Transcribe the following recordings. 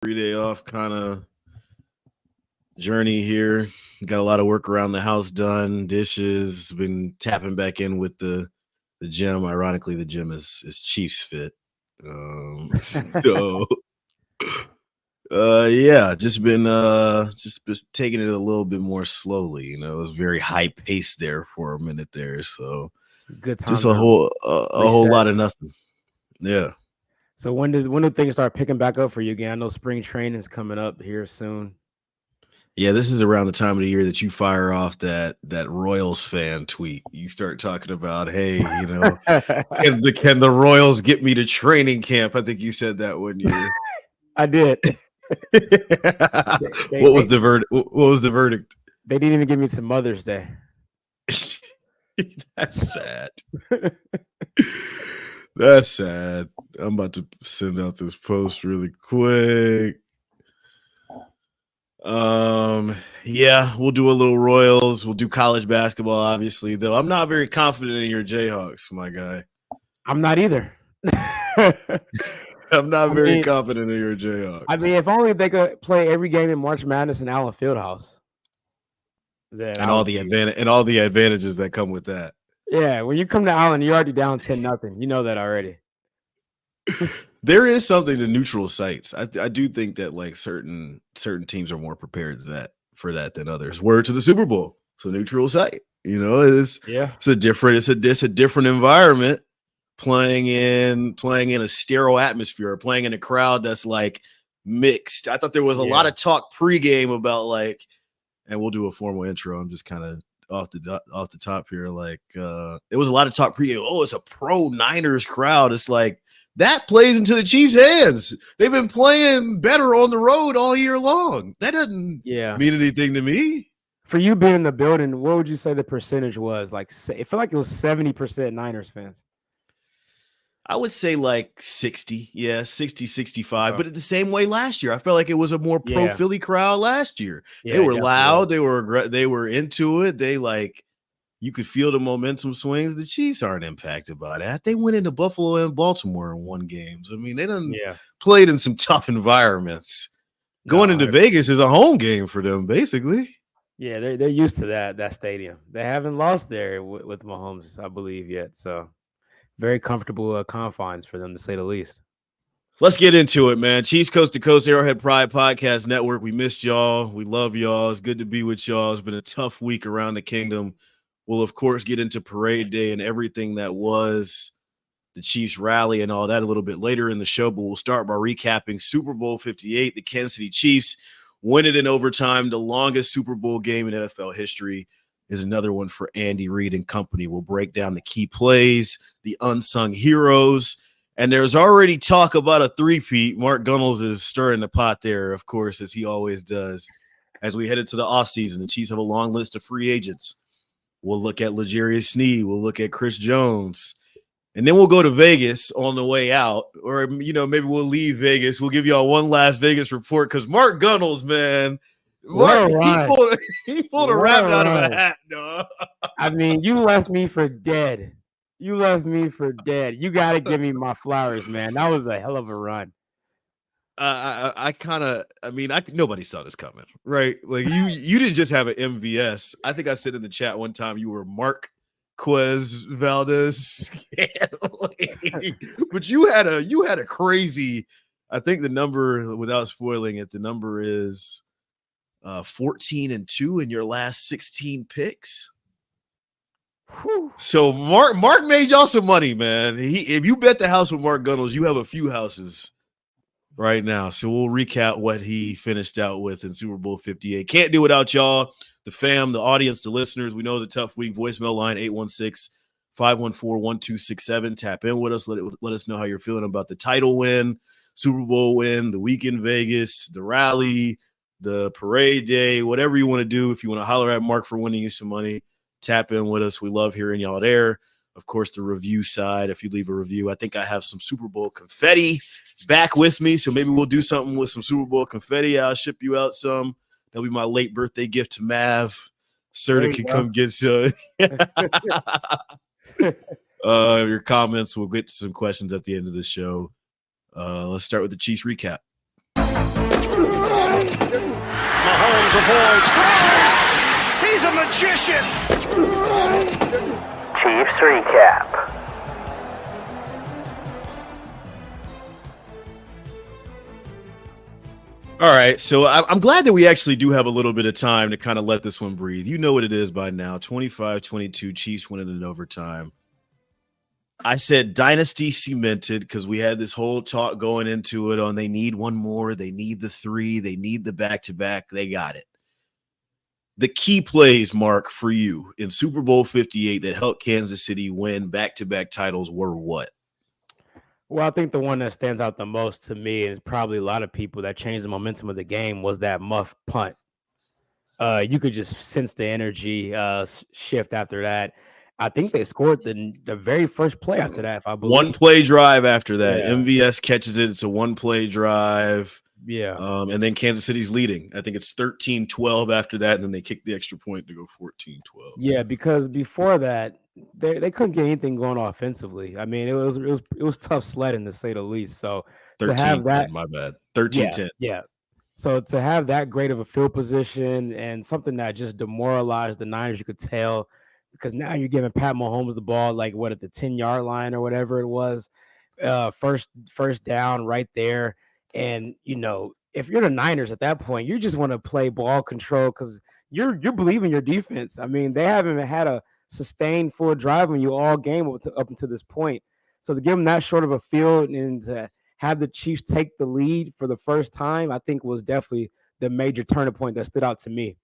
3-day off kind of journey here. Got a lot of work around the house done, dishes, been tapping back in with the gym. Ironically, the gym is Chiefs fit. So yeah, just been taking it a little bit more slowly. It was very high pace there for a minute there. So Good just time a to whole reset. lot of nothing. Yeah. So when do things start picking back up for you again? I know spring training is coming up here soon. Yeah, this is around the time of the year that you fire off that Royals fan tweet. You start talking about, hey, can the Royals get me to training camp? I think you said that one year. I did. They, they What was they the verdict? What was the verdict? they didn't even give me to Mother's Day. That's sad. That's sad. I'm about to send out this post really quick. Yeah, we'll do a little Royals. We'll do college basketball, obviously, though. I'm not very confident in your Jayhawks, my guy. I'm not either. I I'm not very mean, confident in your I Jayhawks. mean, if only they could play every game in March Madness in Allen Fieldhouse, then And I all would the be. advantages that come with that. Yeah, when you come to Allen, you're already down 10-0. You know that already. There is something to neutral sites. I do think that like certain teams are more prepared for that than others. Word to the Super Bowl. It's a neutral site. Yeah, It's a different environment playing in a sterile atmosphere, playing in a crowd that's like mixed. I thought there was a lot yeah. of talk pregame about like, and we'll do a formal intro. I'm just kind of off the top here. Like, there was a lot of talk pregame. Oh, it's a pro Niners crowd. It's like that plays into the Chiefs' hands. They've been playing better on the road all year long. That doesn't Yeah. mean anything to me. For you being in the building, what would you say the percentage was? Like, it felt like it was 70% Niners fans. I would say like 60, yeah, 60, 65. Okay. But the same way last year. I felt like it was a more pro Yeah. Philly crowd last year. They Yeah, it were definitely was. loud, they were into it. They like you could feel the momentum swings. The Chiefs aren't impacted by that. They went into Buffalo and Baltimore and won games. I mean, they done Yeah. played in some tough environments. No, Going into 100%. Vegas is a home game for them, basically. Yeah, they're used to that stadium. They haven't lost there with Mahomes, I believe, yet. So very comfortable confines for them, to say the least. Let's get into it, man. Chiefs Coast to Coast Arrowhead Pride Podcast Network. We missed y'all. We love y'all. It's good to be with y'all. It's been a tough week around the kingdom. We'll, of course, get into Parade Day and everything that was the Chiefs rally and all that a little bit later in the show, but we'll start by recapping Super Bowl 58. The Kansas City Chiefs win it in overtime. The longest Super Bowl game in NFL history is another one for Andy Reid and company. We'll break down the key plays, the unsung heroes, and there's already talk about a three-peat. Mark Gunnels is stirring the pot there, of course, as he always does. As we head into the offseason, the Chiefs have a long list of free agents. We'll look at L'Jarius Sneed. We'll look at Chris Jones. And then we'll go to Vegas on the way out. Or, maybe we'll leave Vegas. We'll give y'all one last Vegas report because Mark Gunnels, man. What Mark, a run. he pulled a What a rabbit out of a run. hat, dog. I mean, you left me for dead. You left me for dead. You got to give me my flowers, man. That was a hell of a run. I kind of, nobody saw this coming, right? Like you didn't just have an MVS. I think I said in the chat one time you were Mark Quez Valdez, but you had a crazy. I think the number, without spoiling it, the number is 14-2 in your last 16 picks. Whew. So Mark made y'all some money, man. If you bet the house with Mark Gunnels, you have a few houses right now. So we'll recap what he finished out with in Super Bowl 58. Can't do without y'all, the fam, the audience, the listeners. We know it's a tough week. Voicemail line 816-514-1267. Tap in with us. Let us know how you're feeling about the title win, Super Bowl win, the week in Vegas, the rally, the parade day, whatever you want to do. If you want to holler at Mark for winning you some money, tap in with us. We love hearing y'all there. Of course, the review side, if you leave a review, I think I have some Super Bowl confetti back with me. So maybe we'll do something with some Super Bowl confetti. I'll ship you out some. That'll be my late birthday gift to Mav. Serta can come get some. Your comments. We'll get to some questions at the end of the show. Let's start with the Chiefs recap. Mahomes avoids, throws. He's a magician. Chiefs recap. All right, so I'm glad that we actually do have a little bit of time to kind of let this one breathe. You know what it is by now, 25-22, Chiefs winning in overtime. I said dynasty cemented because we had this whole talk going into it on they need one more, they need the 3, they need the back-to-back, they got it. The key plays, Mark, for you in Super Bowl 58 that helped Kansas City win back-to-back titles were what? Well, I think the one that stands out the most to me, and it's probably a lot of people that changed the momentum of the game, was that muff punt. You could just sense the energy shift after that. I think they scored the very first play after that, if I believe. One play drive after that. Yeah. MVS catches it. It's a one-play drive. Yeah. And then Kansas City's leading. I think it's 13-12 after that, and then they kick the extra point to go 14-12. Yeah, because before that, they couldn't get anything going offensively. I mean, it was tough sledding to say the least. So to have 13-10, that, my bad. 13-10. yeah. So to have that great of a field position and something that just demoralized the Niners, you could tell, because now you're giving Pat Mahomes the ball like at the 10-yard line or whatever it was, first down right there. And if you're the Niners at that point, you just want to play ball control because you're believing your defense. I mean, they haven't had a sustained full drive on you all game up until this point. So to give them that short of a field and to have the Chiefs take the lead for the first time, I think was definitely the major turning point that stood out to me.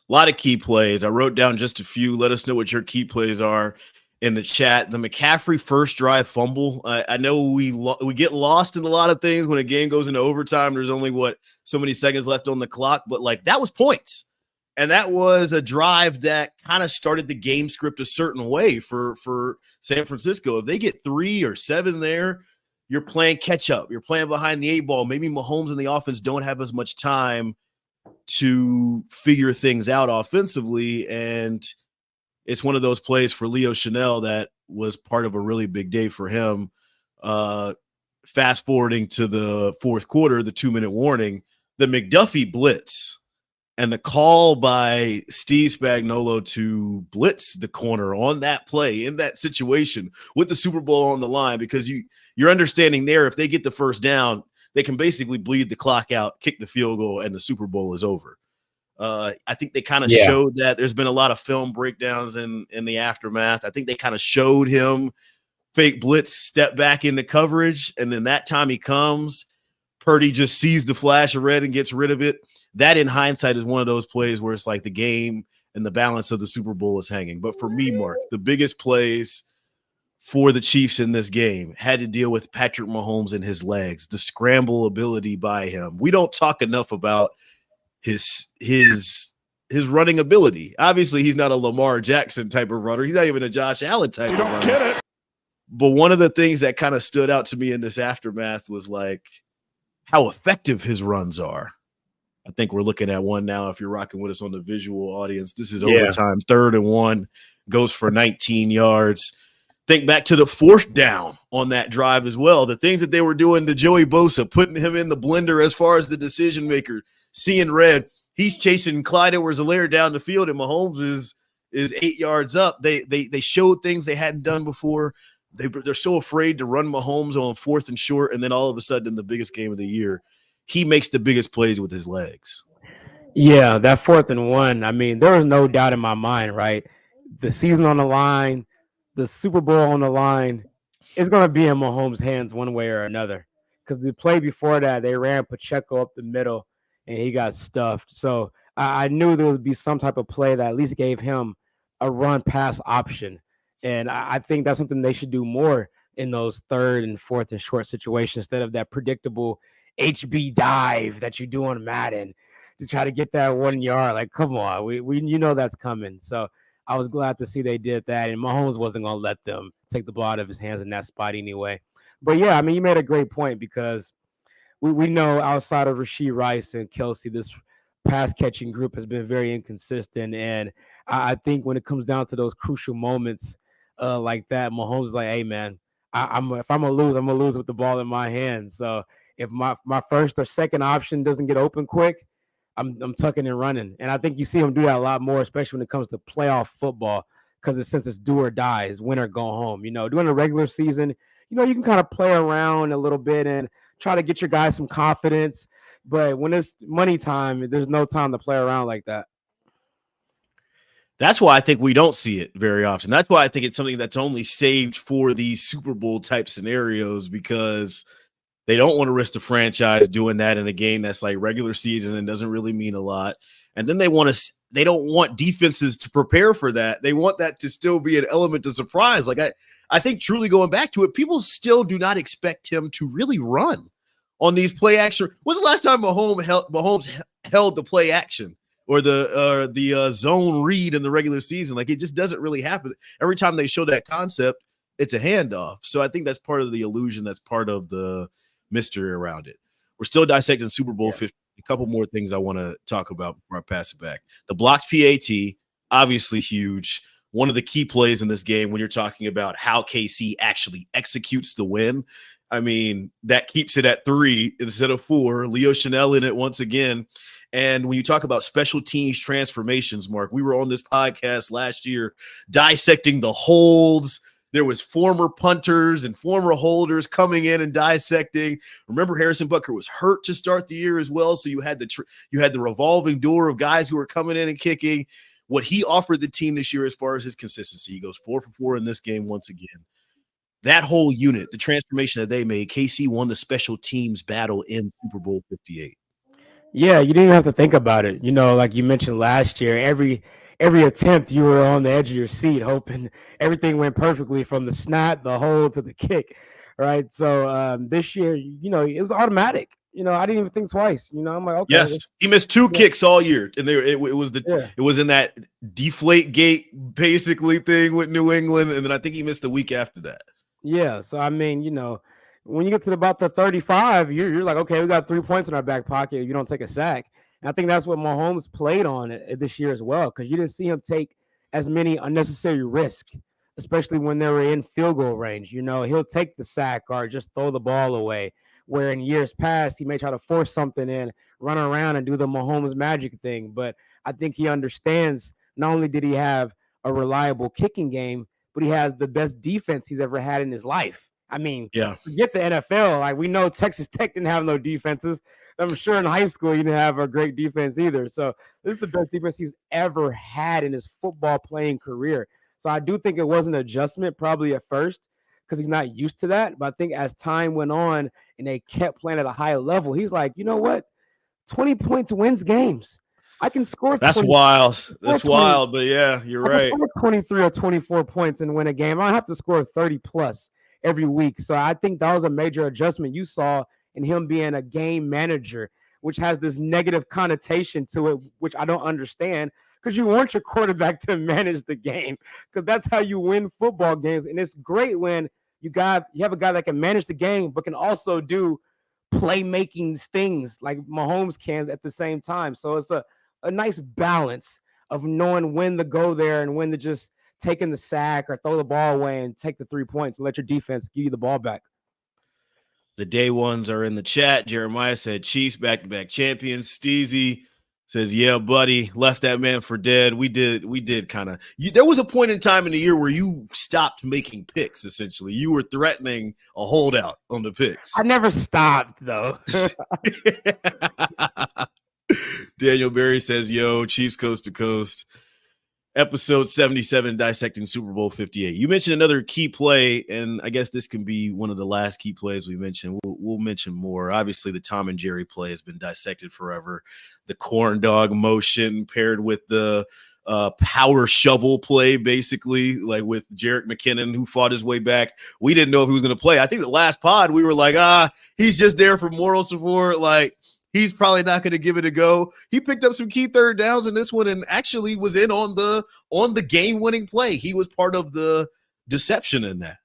A lot of key plays. I wrote down just a few. Let us know what your key plays are in the chat. The McCaffrey first drive fumble. I know we get lost in a lot of things when a game goes into overtime. There's only so many seconds left on the clock, but that was points. And that was a drive that kind of started the game script a certain way for San Francisco. If they get 3 or 7 there, you're playing catch up. You're playing behind the 8 ball. Maybe Mahomes and the offense don't have as much time to figure things out offensively. And it's one of those plays for Leo Chanel that was part of a really big day for him. Fast forwarding to the fourth quarter, the 2-minute warning, the McDuffie blitz and the call by Steve Spagnuolo to blitz the corner on that play in that situation with the Super Bowl on the line, because you're understanding there, if they get the first down, they can basically bleed the clock out, kick the field goal, and the Super Bowl is over. I think they kind of showed that. There's been a lot of film breakdowns in the aftermath. I think they kind of showed him fake blitz, step back into coverage, and then that time he comes, Purdy just sees the flash of red and gets rid of it. That, in hindsight, is one of those plays where it's like the game and the balance of the Super Bowl is hanging. But for me, Mark, the biggest plays for the Chiefs in this game had to deal with Patrick Mahomes and his legs, the scramble ability by him. We don't talk enough about his running ability. Obviously, he's not a Lamar Jackson type of runner. He's not even a Josh Allen type of runner. You don't get it. But one of the things that kind of stood out to me in this aftermath was how effective his runs are. I think we're looking at one now. If you're rocking with us on the visual audience, this is overtime, 3rd and 1, goes for 19 yards. Think back to the 4th down on that drive as well. The things that they were doing to Joey Bosa, putting him in the blender as far as the decision maker, seeing red. He's chasing Clyde Edwards-Helaire down the field, and Mahomes is 8 yards up. They showed things they hadn't done before. They're so afraid to run Mahomes on 4th and short, and then all of a sudden, in the biggest game of the year, he makes the biggest plays with his legs. Yeah, that 4th and 1. I mean, there was no doubt in my mind, right? The season on the line, the Super Bowl on the line, it's going to be in Mahomes' hands one way or another. Because the play before that, they ran Pacheco up the middle, and he got stuffed. So I knew there would be some type of play that at least gave him a run-pass option. And I think that's something they should do more in those 3rd and 4th and short situations instead of that predictable HB dive that you do on Madden to try to get that 1 yard. Like, come on, we that's coming. So I was glad to see they did that, and Mahomes wasn't going to let them take the ball out of his hands in that spot anyway. But yeah, I mean, you made a great point because we know outside of Rashee Rice and Kelsey, this pass catching group has been very inconsistent, and I think when it comes down to those crucial moments like that, Mahomes is like, hey man, if I'm gonna lose, I'm gonna lose with the ball in my hand. So if my first or second option doesn't get open quick, I'm tucking and running. And I think you see him do that a lot more, especially when it comes to playoff football, because since it's do or die, it's win or go home. During the regular season, you can kind of play around a little bit and try to get your guys some confidence. But when it's money time, there's no time to play around like that. That's why I think we don't see it very often. That's why I think it's something that's only saved for these Super Bowl type scenarios, because they don't want to risk the franchise doing that in a game that's like regular season and doesn't really mean a lot. And then they don't want defenses to prepare for that. They want that to still be an element of surprise. Like I think truly going back to it, people still do not expect him to really run on these play action. When's the last time Mahomes held the play action or the zone read in the regular season? Like, it just doesn't really happen. Every time they show that concept, it's a handoff. So I think that's part of the illusion. That's part of the mystery around it. We're still dissecting Super Bowl 50. A couple more things I want to talk about before I pass it back. The blocked PAT, obviously huge. One of the key plays in this game when you're talking about how KC actually executes the win. I mean, that keeps it at 3 instead of 4. Leo Chanel in it once again. And when you talk about special teams transformations, Mark, we were on this podcast last year dissecting the holds. There was former punters and former holders coming in and dissecting. Remember, Harrison Butker was hurt to start the year as well, so you had the revolving door of guys who were coming in and kicking. What he offered the team this year as far as his consistency, he goes 4 for 4 in this game once again. That whole unit, the transformation that they made, KC won the special teams battle in Super Bowl 58. Yeah, you didn't even have to think about it. Like you mentioned last year, every attempt you were on the edge of your seat, hoping everything went perfectly from the snap, the hold to the kick, right? So this year, it was automatic. I didn't even think twice. I'm like, okay. Yes, he missed 2 kicks all year, and it was in that deflate gate basically thing with New England, and then I think he missed the week after that. Yeah, so I mean, when you get to about the 35, you're like, okay, we got 3 points in our back pocket if you don't take a sack. And I think that's what Mahomes played on this year as well, because you didn't see him take as many unnecessary risks, especially when they were in field goal range. He'll take the sack or just throw the ball away, where in years past, he may try to force something in, run around and do the Mahomes magic thing. But I think he understands not only did he have a reliable kicking game, but he has the best defense he's ever had in his life. I mean, forget the NFL. Like, we know Texas Tech didn't have no defenses. I'm sure in high school you didn't have a great defense either. So this is the best defense he's ever had in his football playing career. So I do think it was an adjustment probably at first because he's not used to that. But I think as time went on and they kept playing at a high level, he's like, you know what? 20 points wins games. I can score. That's 20, wild. That's 20, wild. But yeah, you're right. I can score 23 or 24 points and win a game. I don't have to score 30 plus every week. So I think that was a major adjustment you saw in him being a game manager, which has this negative connotation to it, which I don't understand, because you want your quarterback to manage the game, because that's how you win football games. And it's great when you have a guy that can manage the game but can also do playmaking things like Mahomes can at the same time. So it's a nice balance of knowing when to go there and when to just taking the sack or throw the ball away and take the 3 points and let your defense give you the ball back. The day ones are in the chat. Jeremiah said Chiefs back-to-back champions. Steezy says, yeah, buddy, left that man for dead. We did kind of – there was a point in time in the year where you stopped making picks, essentially. You were threatening a holdout on the picks. I never stopped, though. Daniel Berry says, yo, Chiefs coast to coast. Episode 77, dissecting Super Bowl 58. You mentioned another key play, and I guess this can be one of the last key plays we mentioned. We'll mention more. Obviously, the Tom and Jerry play has been dissected forever. The corn dog motion paired with the power shovel play, basically, like with Jerick McKinnon, who fought his way back. We didn't know if he was going to play. I think the last pod, we were like, he's just there for moral support. Like, he's probably not going to give it a go. He picked up some key third downs in this one and actually was in on the game-winning play. He was part of the deception in that.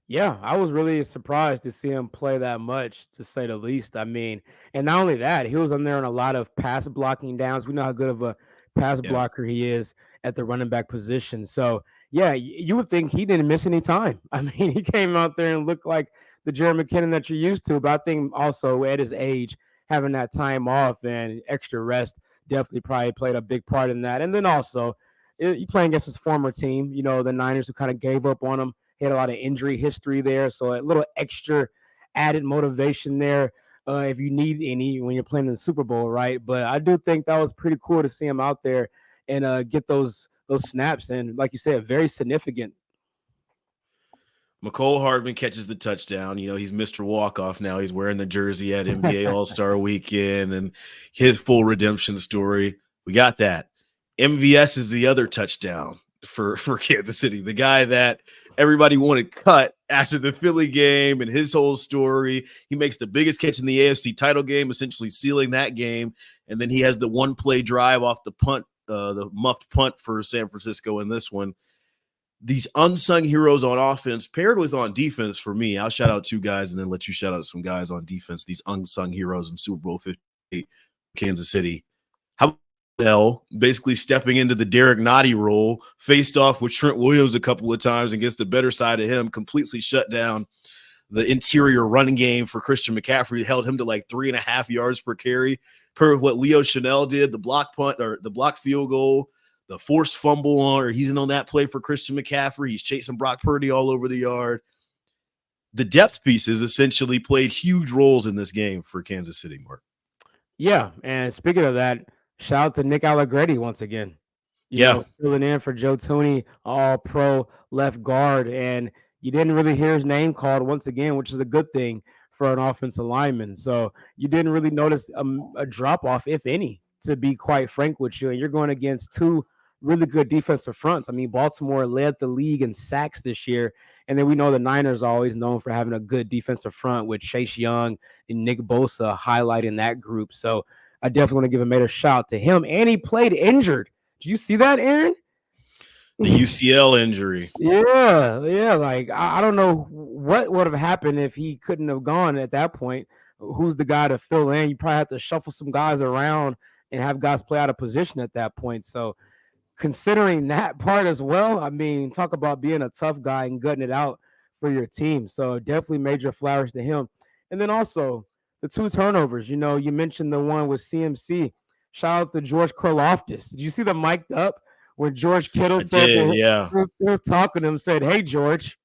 Yeah, I was really surprised to see him play that much, to say the least. I mean, and not only that, he was on there on a lot of pass blocking downs. We know how good of a pass blocker he is at the running back position. So, yeah, you would think he didn't miss any time. I mean, he came out there and looked like the Jerick McKinnon that you're used to. But I think also at his age, having that time off and extra rest definitely probably played a big part in that. And then also, you playing against his former team, the Niners who kind of gave up on him. He had a lot of injury history there, so a little extra added motivation there if you need any when you're playing in the Super Bowl, right? But I do think that was pretty cool to see him out there and get those snaps, and like you said, very significant. McCole Hardman catches the touchdown. He's Mr. Walk-Off now. He's wearing the jersey at NBA All-Star Weekend and his full redemption story. We got that. MVS is the other touchdown for Kansas City. The guy that everybody wanted cut after the Philly game and his whole story. He makes the biggest catch in the AFC title game, essentially sealing that game. And then he has the one-play drive off the punt, the muffed punt for San Francisco in this one. These unsung heroes on offense paired with on defense for me. I'll shout out two guys and then let you shout out some guys on defense. These unsung heroes in Super Bowl 58, Kansas City. How about Bell basically stepping into the Derek Nottie role, faced off with Trent Williams a couple of times and gets the better side of him, completely shut down the interior running game for Christian McCaffrey, held him to like 3.5 yards per carry, per what Leo Chanel did, the block punt or the block field goal, the forced fumble or he's in on that play for Christian McCaffrey. He's chasing Brock Purdy all over the yard. The depth pieces essentially played huge roles in this game for Kansas City, Mark. Yeah, and speaking of that, shout out to Nick Allegretti once again. Filling in for Joe Thuney, all-pro left guard, and you didn't really hear his name called once again, which is a good thing for an offensive lineman. So you didn't really notice a drop-off, if any, to be quite frank with you. And you're going against two really good defensive fronts. I mean, Baltimore led the league in sacks this year. And then we know the Niners are always known for having a good defensive front with Chase Young and Nick Bosa highlighting that group. So I definitely want to give a major shout out to him. And he played injured. Did you see that, Aaron? The UCL injury. Yeah. Like, I don't know what would have happened if he couldn't have gone at that point. Who's the guy to fill in? You probably have to shuffle some guys around and have guys play out of position at that point. So considering that part as well, I mean, talk about being a tough guy and gutting it out for your team. So definitely major flowers to him. And then also the two turnovers. You mentioned the one with CMC. Shout out to George Karlaftis. Did you see the mic'd up when George Kittle said, he was talking to him, said, "Hey, George."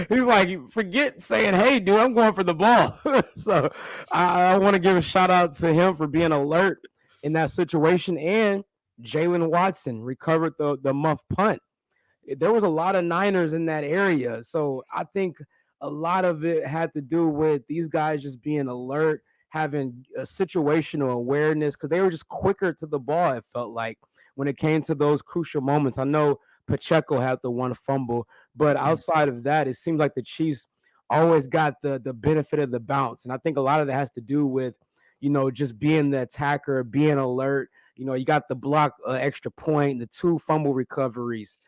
He's like, forget saying, "Hey, dude, I'm going for the ball." So I want to give a shout out to him for being alert in that situation. And Jalen Watson recovered the muff punt. There was a lot of Niners in that area. So I think a lot of it had to do with these guys just being alert, having a situational awareness, because they were just quicker to the ball, it felt like, when it came to those crucial moments. I know Pacheco had the one fumble, but outside of that, it seems like the Chiefs always got the benefit of the bounce. And I think a lot of that has to do with, just being the attacker, being alert. You got the block extra point, the 2 fumble recoveries,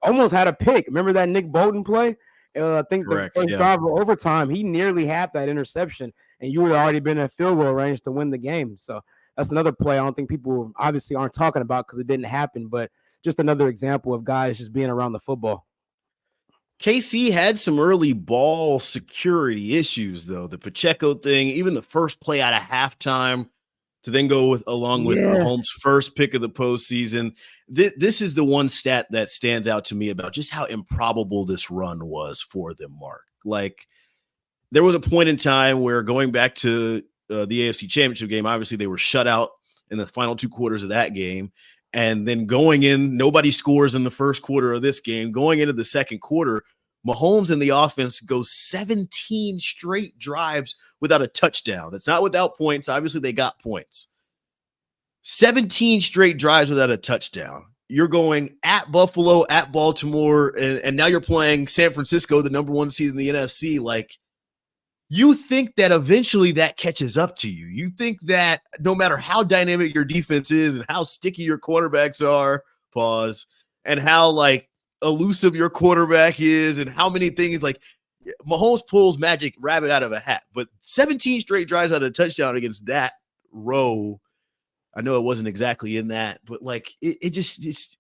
almost had a pick. Remember that Nick Bolton play? I think the first drive of overtime, he nearly had that interception, and you would have already been in field goal range to win the game. So that's another play I don't think people obviously aren't talking about because it didn't happen, but just another example of guys just being around the football. KC had some early ball security issues, though. The Pacheco thing, even the first play out of halftime to then go along with Mahomes' first pick of the postseason. This is the one stat that stands out to me about just how improbable this run was for them, Mark. Like, there was a point in time where, going back to the AFC Championship game, obviously they were shut out in the final 2 quarters of that game. And then going in, nobody scores in the first quarter of this game. Going into the second quarter, Mahomes and the offense go 17 straight drives without a touchdown. That's not without points. Obviously, they got points. 17 straight drives without a touchdown. You're going at Buffalo, at Baltimore, and now you're playing San Francisco, the number 1 seed in the NFC. Like, you think that eventually that catches up to you. You think that no matter how dynamic your defense is and how sticky your quarterbacks are, and how, like, elusive your quarterback is and how many things, like, Mahomes pulls magic rabbit out of a hat. But 17 straight drives out of a touchdown against that row, I know it wasn't exactly in that, but, like, it just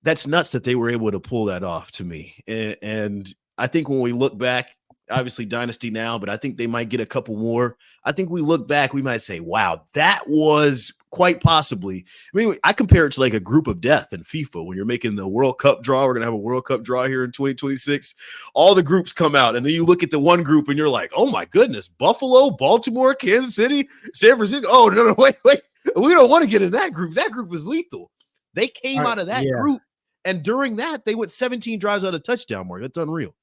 that's nuts that they were able to pull that off to me. And I think when we look back obviously dynasty now, but I think they might get a couple more. I think we look back, we might say, wow, that was quite possibly. I mean, I compare it to like a group of death in FIFA when you're making the World Cup draw. We're going to have a World Cup draw here in 2026. All the groups come out, and then you look at the one group and you're like, oh my goodness, Buffalo, Baltimore, Kansas City, San Francisco. Oh, no, wait. We don't want to get in that group. That group was lethal. They came out of that group, and during that, they went 17 drives out of touchdown, Mark. That's unreal.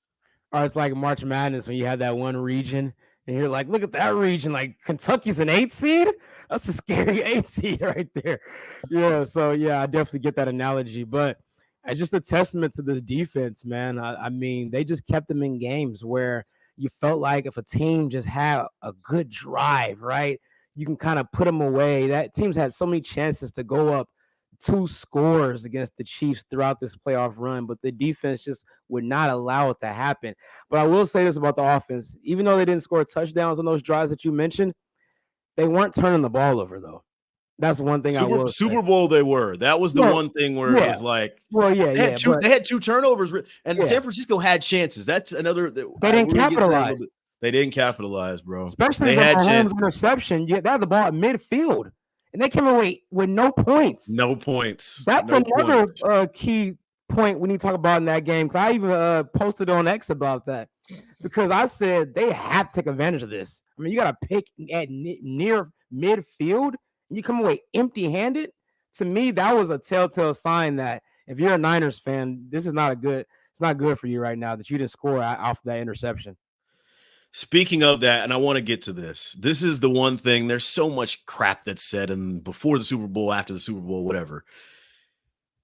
Or it's like March Madness when you have that one region and you're like, look at that region. Like Kentucky's an 8 seed. That's a scary 8 seed right there. Yeah. So, yeah, I definitely get that analogy. But it's just a testament to the defense, man. I mean, they just kept them in games where you felt like if a team just had a good drive, right, you can kind of put them away. That teams had so many chances to go up 2 scores against the Chiefs throughout this playoff run, but the defense just would not allow it to happen. But I will say this about the offense. Even though they didn't score touchdowns on those drives that you mentioned, they weren't turning the ball over, though. That's one thing I will say. Super Bowl they were. That was the one thing where it was like, they had 2 turnovers, and San Francisco had chances. That's another. They didn't capitalize. They didn't capitalize, bro. Especially the Mahomes interception. Yeah, they had the ball at midfield. And they came away with no points. No points. That's another key point we need to talk about in that game. I even posted on X about that because I said they have to take advantage of this. I mean, you got to pick at near midfield and you come away empty-handed. To me, that was a telltale sign that if you're a Niners fan, this is not it's not good for you right now that you didn't score off that interception. Speaking of that, and I want to get to this. This is the one thing. There's so much crap that's said and before the Super Bowl, after the Super Bowl, whatever.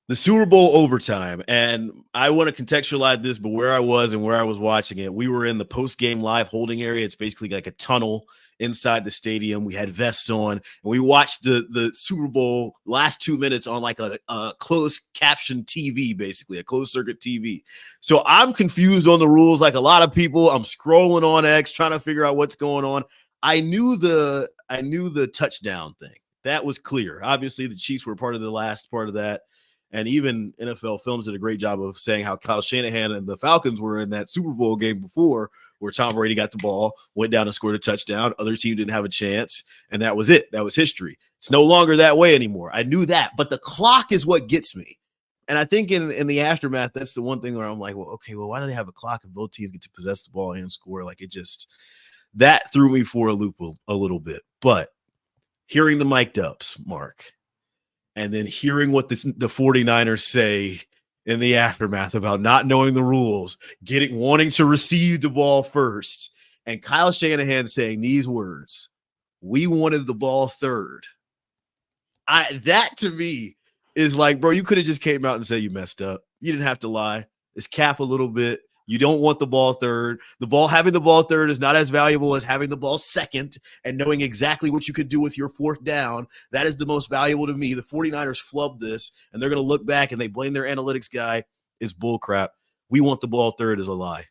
The Super Bowl overtime, and I want to contextualize this, but where I was and where I was watching it, we were in the post-game live holding area. It's basically like a tunnel inside the stadium. We had vests on, and we watched the Super Bowl last 2 minutes on like a closed caption TV, basically a closed circuit TV. So I'm confused on the rules, like a lot of people. I'm scrolling on X trying to figure out what's going on. I knew the touchdown thing. That was clear. Obviously, the Chiefs were part of the last part of that. And even NFL Films did a great job of saying how Kyle Shanahan and the Falcons were in that Super Bowl game before, where Tom Brady got the ball, went down and scored a touchdown. Other team didn't have a chance, and that was it. That was history. It's no longer that way anymore. I knew that, but the clock is what gets me. And I think in the aftermath, that's the one thing where I'm like, well, okay, well, why do they have a clock if both teams get to possess the ball and score? Like, it just – that threw me for a loop a little bit. But hearing the mic'd ups, Mark, and then hearing what the 49ers say in the aftermath about not knowing the rules, wanting to receive the ball first, and Kyle Shanahan saying these words, we wanted the ball third. That to me is like, bro, you could have just came out and said you messed up. You didn't have to lie. It's cap a little bit. You don't want the ball third. Having the ball third is not as valuable as having the ball second and knowing exactly what you could do with your 4th down. That is the most valuable to me. The 49ers flubbed this, and they're going to look back and they blame their analytics guy. Is bullcrap. We want the ball third is a lie.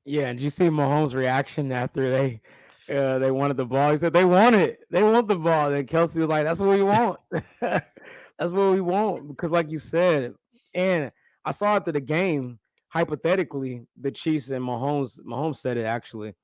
Yeah, and did you see Mahomes' reaction after they wanted the ball? He said, they want it. They want the ball. And Kelsey was like, that's what we want. That's what we want. Because like you said, and I saw after the game, hypothetically, the Chiefs and Mahomes said it actually.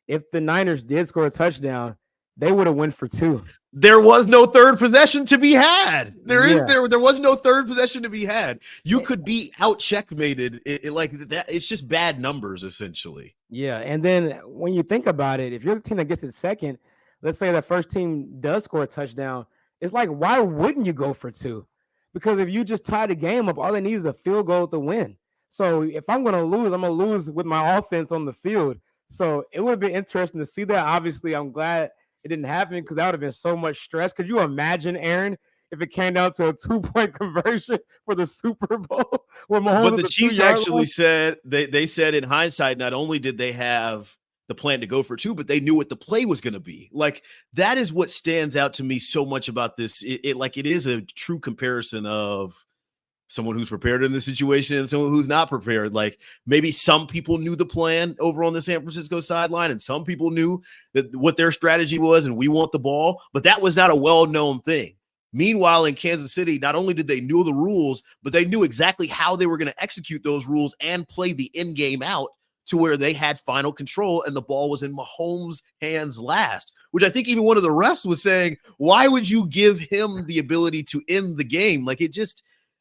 If the Niners did score a touchdown, they would have went for 2. There was no third possession to be had. There was no third possession to be had. You could be out checkmated. Like that. It's just bad numbers, essentially. Yeah, and then when you think about it, if you're the team that gets it second, let's say the first team does score a touchdown, it's like, why wouldn't you go for 2? Because if you just tie the game up, all they need is a field goal to win. So if I'm going to lose, I'm going to lose with my offense on the field. So it would have been interesting to see that. Obviously, I'm glad it didn't happen because that would have been so much stress. Could you imagine, Aaron, if it came down to a 2-point conversion for the Super Bowl? But the Chiefs actually said, they said in hindsight, not only did they have the plan to go for 2, but they knew what the play was going to be. Like, that is what stands out to me so much about this. It is a true comparison of someone who's prepared in this situation and someone who's not prepared. Like, maybe some people knew the plan over on the San Francisco sideline, and some people knew that what their strategy was, and we want the ball, but that was not a well-known thing. Meanwhile, in Kansas City, not only did they know the rules, but they knew exactly how they were going to execute those rules and play the end game out to where they had final control and the ball was in Mahomes' hands last, which I think even one of the refs was saying, why would you give him the ability to end the game? Like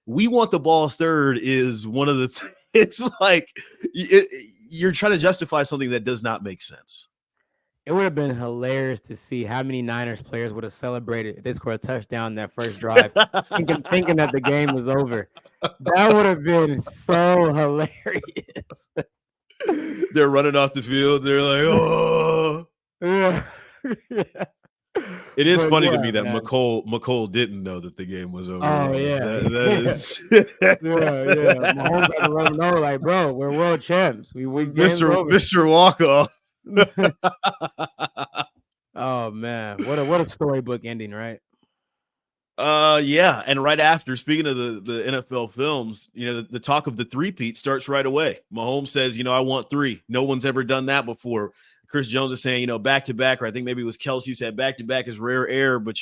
we want the ball third is one of the it's like you're trying to justify something that does not make sense. It would have been hilarious to see how many Niners players would have celebrated if they scored a touchdown that first drive, thinking that the game was over. That would have been so hilarious. They're running off the field. They're like, oh. Yeah. It is But funny to yeah, me that man. McCole didn't know that the game was over. Oh, yeah. That is yeah. Mahomes had to let him know, like, bro, we're world champs. We game's over. Mr. Walkoff. Oh man, what a storybook ending, right? Yeah, and right after, speaking of the NFL films, the talk of the three-peat starts right away. Mahomes says, I want 3. No one's ever done that before. Chris Jones is saying, back-to-back, or I think maybe it was Kelsey who said back-to-back is rare air, but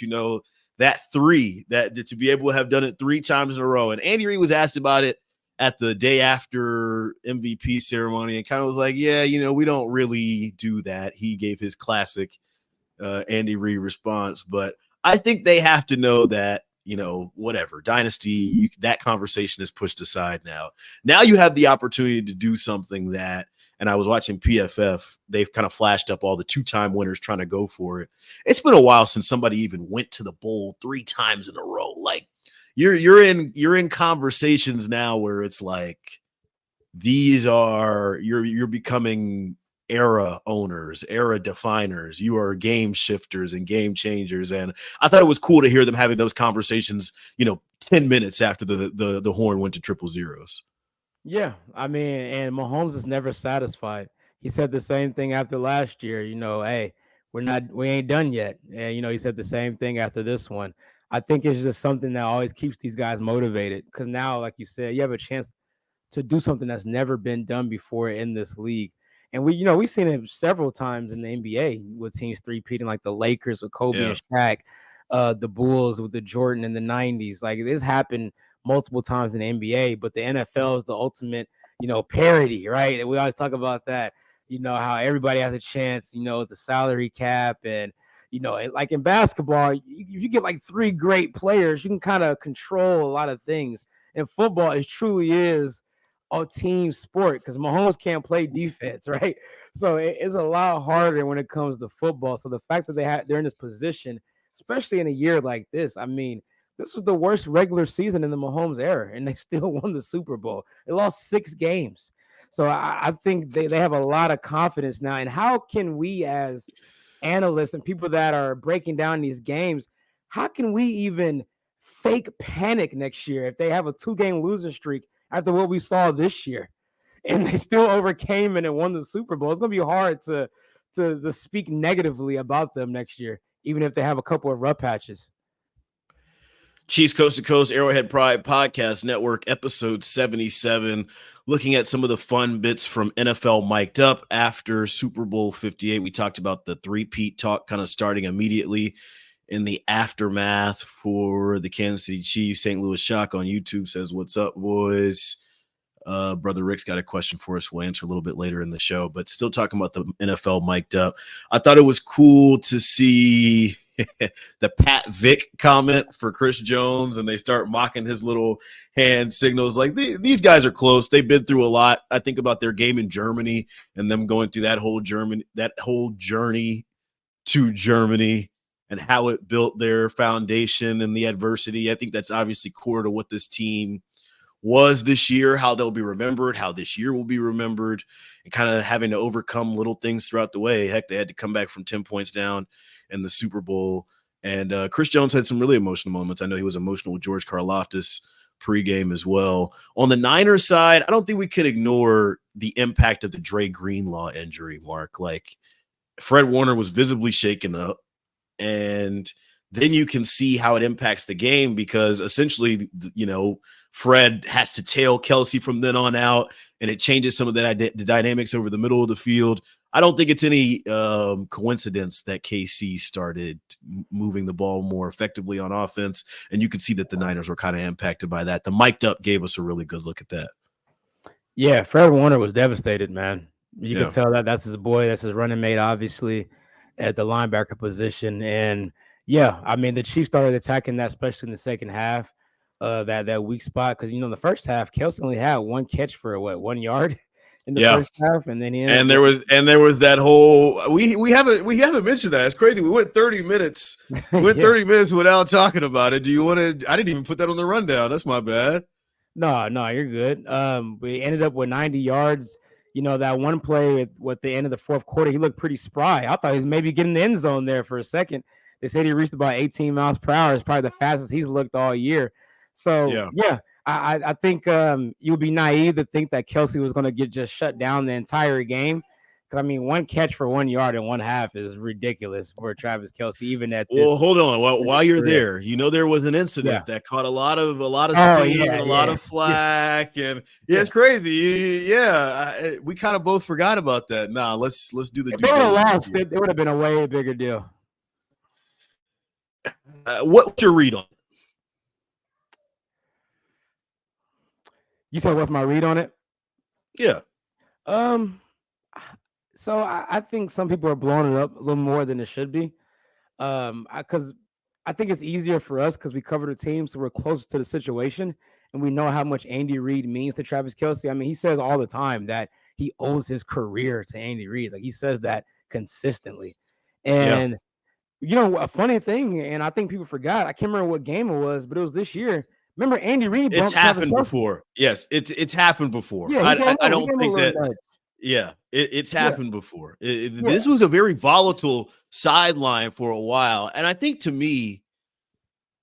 that 3, that to be able to have done it 3 times in a row. And Andy Reid was asked about it at the day after MVP ceremony and kind of was like, yeah, we don't really do that. He gave his classic Andy Reid response, but I think they have to know that, whatever, dynasty, that conversation is pushed aside now. Now you have the opportunity to do something that, and I was watching PFF, they've kind of flashed up all the 2-time winners trying to go for it. It's been a while since somebody even went to the bowl 3 times in a row. Like you're in conversations now where it's like you're becoming era owners, era definers. You are game shifters and game changers. And I thought it was cool to hear them having those conversations, 10 minutes after the horn went to 000s. Yeah, I mean, and Mahomes is never satisfied. He said the same thing after last year. Hey, we ain't done yet. And he said the same thing after this one. I think it's just something that always keeps these guys motivated because now, like you said, you have a chance to do something that's never been done before in this league. And we've seen it several times in the NBA with teams three-peating, like the Lakers with Kobe and Shaq, the Bulls with the Jordan in the 90s. Like this happened multiple times in the NBA, but the NFL is the ultimate, parity, right? We always talk about that, how everybody has a chance, the salary cap and, like in basketball, if you get like 3 great players, you can kind of control a lot of things. In football, it truly is a team sport because Mahomes can't play defense, right? So it's a lot harder when it comes to football. So the fact that they're in this position, especially in a year like this, I mean, this was the worst regular season in the Mahomes era, and they still won the Super Bowl. They lost 6 games. So I think they have a lot of confidence now. And how can we as analysts and people that are breaking down these games, how can we even fake panic next year if they have a 2-game losing streak after what we saw this year and they still overcame it and won the Super Bowl? It's going to be hard to speak negatively about them next year, even if they have a couple of rough patches. Chiefs Coast to Coast Arrowhead Pride Podcast Network, episode 77, looking at some of the fun bits from NFL Mic'd Up after Super Bowl 58. We talked about the three-peat talk kind of starting immediately in the aftermath for the Kansas City Chiefs. St. Louis Shock on YouTube says, what's up, boys? Brother Rick's got a question for us. We'll answer a little bit later in the show, but still talking about the NFL Mic'd Up. I thought it was cool to see the Pat Vick comment for Chris Jones, and they start mocking his little hand signals. Like these guys are close. They've been through a lot. I think about their game in Germany and them going through that whole journey to Germany and how it built their foundation and the adversity. I think that's obviously core to what this team was this year, how they'll be remembered, how this year will be remembered, and kind of having to overcome little things throughout the way. Heck, they had to come back from 10 points down in the Super Bowl. And Chris Jones had some really emotional moments. I know he was emotional with George Karlaftis pregame as well. On the Niners side, I don't think we could ignore the impact of the Dre Greenlaw injury, Mark. Like Fred Warner was visibly shaken up, and then you can see how it impacts the game because essentially, Fred has to tail Kelsey from then on out, and it changes some of the dynamics over the middle of the field. I don't think it's any coincidence that KC started moving the ball more effectively on offense, and you could see that the Niners were kind of impacted by that. The Mic'd Up gave us a really good look at that. Yeah, Fred Warner was devastated, man. You could tell that that's his boy, that's his running mate, obviously, at the linebacker position. And yeah, I mean, the Chiefs started attacking that, especially in the second half, that weak spot. Because the first half, Kelsey only had one catch for 1 yard in the first half, and then he ended up there was that whole we haven't mentioned that. It's crazy. We went 30 minutes. We went 30 minutes without talking about it. Do you want to? I didn't even put that on the rundown. That's my bad. No, you're good. We ended up with 90 yards. That one play with the end of the fourth quarter, he looked pretty spry. I thought he was maybe getting the end zone there for a second. They said he reached about 18 miles per hour. It's probably the fastest he's looked all year. So, yeah, I think you would be naive to think that Kelsey was going to get just shut down the entire game. Because, I mean, one catch for 1 yard in one half is ridiculous for Travis Kelce, even at this. Well, hold on. While you're there, there was an incident that caught a lot of steam and a lot of flack, and it's crazy. We kind of both forgot about that. Nah, let's do the. If they would have lost, it would have been a way bigger deal. What's your read on it? You said, what's my read on it? Yeah. So I think some people are blowing it up a little more than it should be. Because I think it's easier for us because we cover the team, so we're closer to the situation, and we know how much Andy Reid means to Travis Kelce. I mean, he says all the time that he owes his career to Andy Reid. Like, he says that consistently. And a funny thing, and I think people forgot. I can't remember what game it was, but it was this year. Remember Andy Reid? It's happened before. Yes, it's happened before. Yeah, I don't think that. Yeah, it's happened before. This was a very volatile sideline for a while. And I think, to me,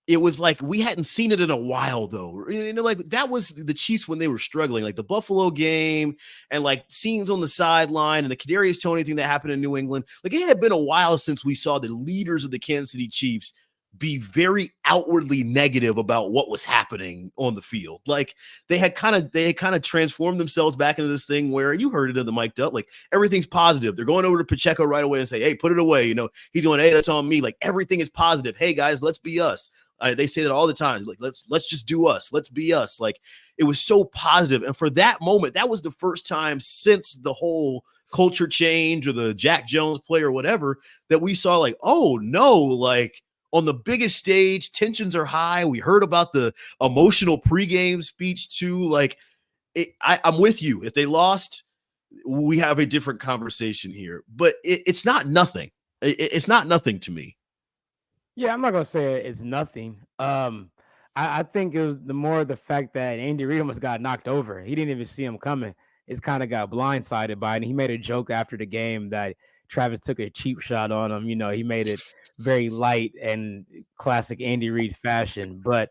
it was like we hadn't seen it in a while, though. Like, that was the Chiefs when they were struggling, like the Buffalo game and like scenes on the sideline and the Kadarius Toney thing that happened in New England. Like, it had been a while since we saw the leaders of the Kansas City Chiefs be very outwardly negative about what was happening on the field. Like, they had kind of transformed themselves back into this thing where, you heard it in the mic'd up, like, everything's positive. They're going over to Pacheco right away and say, hey, put it away. He's going, hey, that's on me. Like, everything is positive. Hey guys, let's be us. They say that all the time. Like, let's just do us. Let's be us. Like, it was so positive. And for that moment, that was the first time since the whole culture change or the Jack Jones play or whatever that we saw, like, oh no, like, on the biggest stage, tensions are high. We heard about the emotional pregame speech too. Like, I'm with you. If they lost, we have a different conversation here. But it's not nothing. It's not nothing to me. Yeah, I'm not gonna say it's nothing. I think it was the fact that Andy Reid almost got knocked over. He didn't even see him coming. It's kind of got blindsided by it. And he made a joke after the game that Travis took a cheap shot on him. He made it very light and classic Andy Reid fashion. But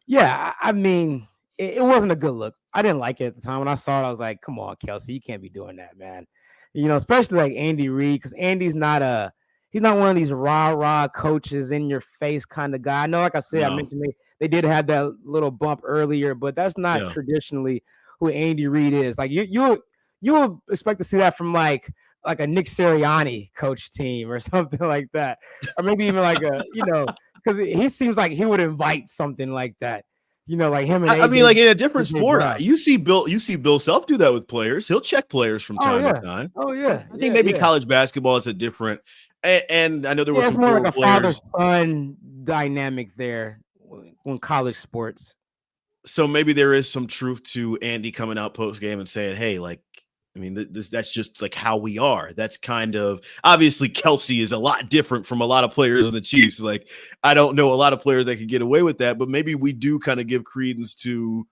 yeah, I mean, it wasn't a good look. I didn't like it at the time. When I saw it, I was like, come on, Kelsey, you can't be doing that, man. Especially like Andy Reid, because Andy's not one of these rah coaches in your face kind of guy. I know, like I said, I mentioned they did have that little bump earlier, but that's not traditionally who Andy Reid is. Like, you will expect to see that from like a Nick Sirianni coach team or something like that, or maybe even like because he seems like he would invite something like that. Like him and AJ, I mean, like, in a different sport, you see Bill Self do that with players. He'll check players from time to time. Oh yeah, I think maybe college basketball is a different. And I know there was some more like a players. father-son dynamic there when college sports. So maybe there is some truth to Andy coming out post game and saying, "Hey, like, I mean, that's just like how we are." That's kind of, obviously, Kelsey is a lot different from a lot of players on the Chiefs. Like, I don't know a lot of players that could get away with that, but maybe we do kind of give credence to,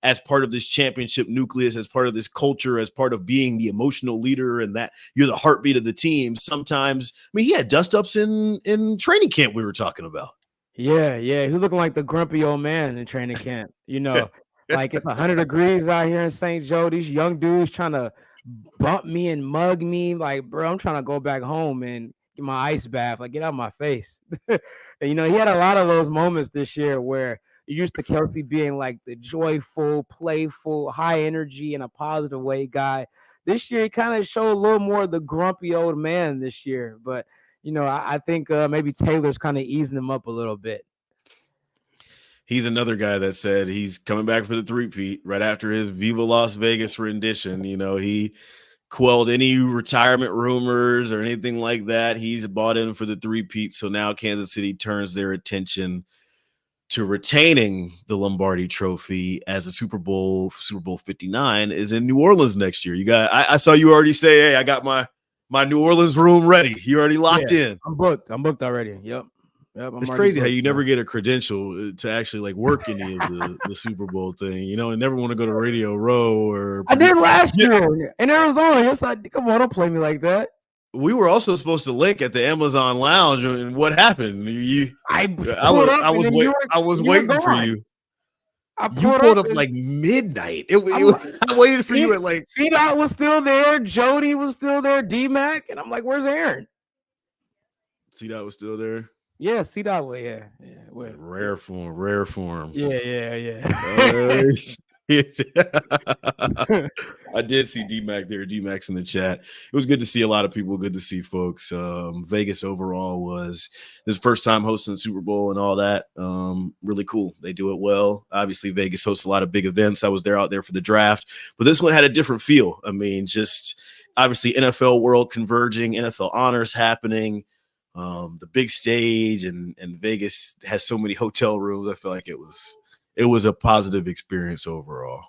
as part of this championship nucleus, as part of this culture, as part of being the emotional leader and that you're the heartbeat of the team. Sometimes, I mean, he had dust-ups in training camp we were talking about. Yeah. He was looking like the grumpy old man in training camp. Like, it's 100 degrees out here in St. Joe. These young dudes trying to bump me and mug me. Like, bro, I'm trying to go back home and get my ice bath. Like, get out of my face. And, he had a lot of those moments this year where you're used to Kelsey being like the joyful, playful, high energy in a positive way guy. This year, he kind of showed a little more of the grumpy old man this year. But, I think maybe Taylor's kind of easing him up a little bit. He's another guy that said he's coming back for the three-peat right after his Viva Las Vegas rendition. He quelled any retirement rumors or anything like that. He's bought in for the three-peat. So now Kansas City turns their attention to retaining the Lombardi Trophy as the Super Bowl 59 is in New Orleans next year. I saw you already say, hey, I got my New Orleans room ready. You already locked in. I'm booked already. Yep. It's crazy how you never get a credential to actually like work any of the Super Bowl thing, you know, and never want to go to Radio Row or. I did last year in Arizona. It's like, come on, don't play me like that. We were also supposed to link at the Amazon Lounge, and what happened? I was waiting for you. You pulled up like midnight. I waited for you at like. C-Dot was still there. Jody was still there. D-Mac. And I'm like, where's Aaron? C-Dot was still there. Yeah, C-Dot. Yeah. Rare form. Yeah. I did see D-Mac there. D-Mac's in the chat. It was good to see a lot of people. Good to see folks. Vegas overall was his first time hosting the Super Bowl and all that. Really cool. They do it well. Obviously, Vegas hosts a lot of big events. I was out there for the draft, but this one had a different feel. I mean, just obviously NFL world converging, NFL honors happening. The big stage and Vegas has so many hotel rooms. I feel like it was a positive experience overall.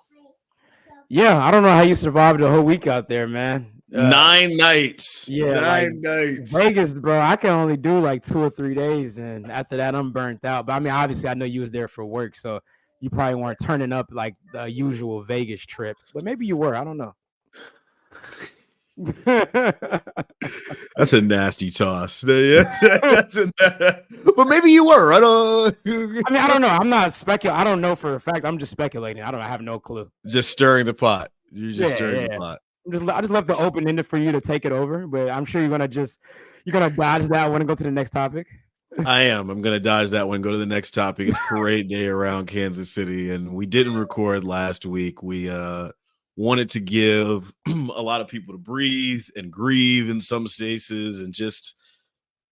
Yeah, I don't know how you survived the whole week out there, man. 9 nights. Yeah, 9 nights. Vegas, bro. I can only do like 2 or 3 days, and after that, I'm burnt out. But I mean, obviously, I know you was there for work, so you probably weren't turning up like the usual Vegas trips. But maybe you were. I don't know. That's a nasty toss. But maybe you were. I don't know. I'm not speculating. I don't know for a fact. I'm just speculating. I have no clue. Just stirring the pot. You're just stirring the pot. I just left the open ended for you to take it over, but I'm sure you're gonna dodge that one and go to the next topic. I am. I'm gonna dodge that one. Go to the next topic. It's parade day around Kansas City, and we didn't record last week. We wanted to give a lot of people to breathe and grieve in some cases, and just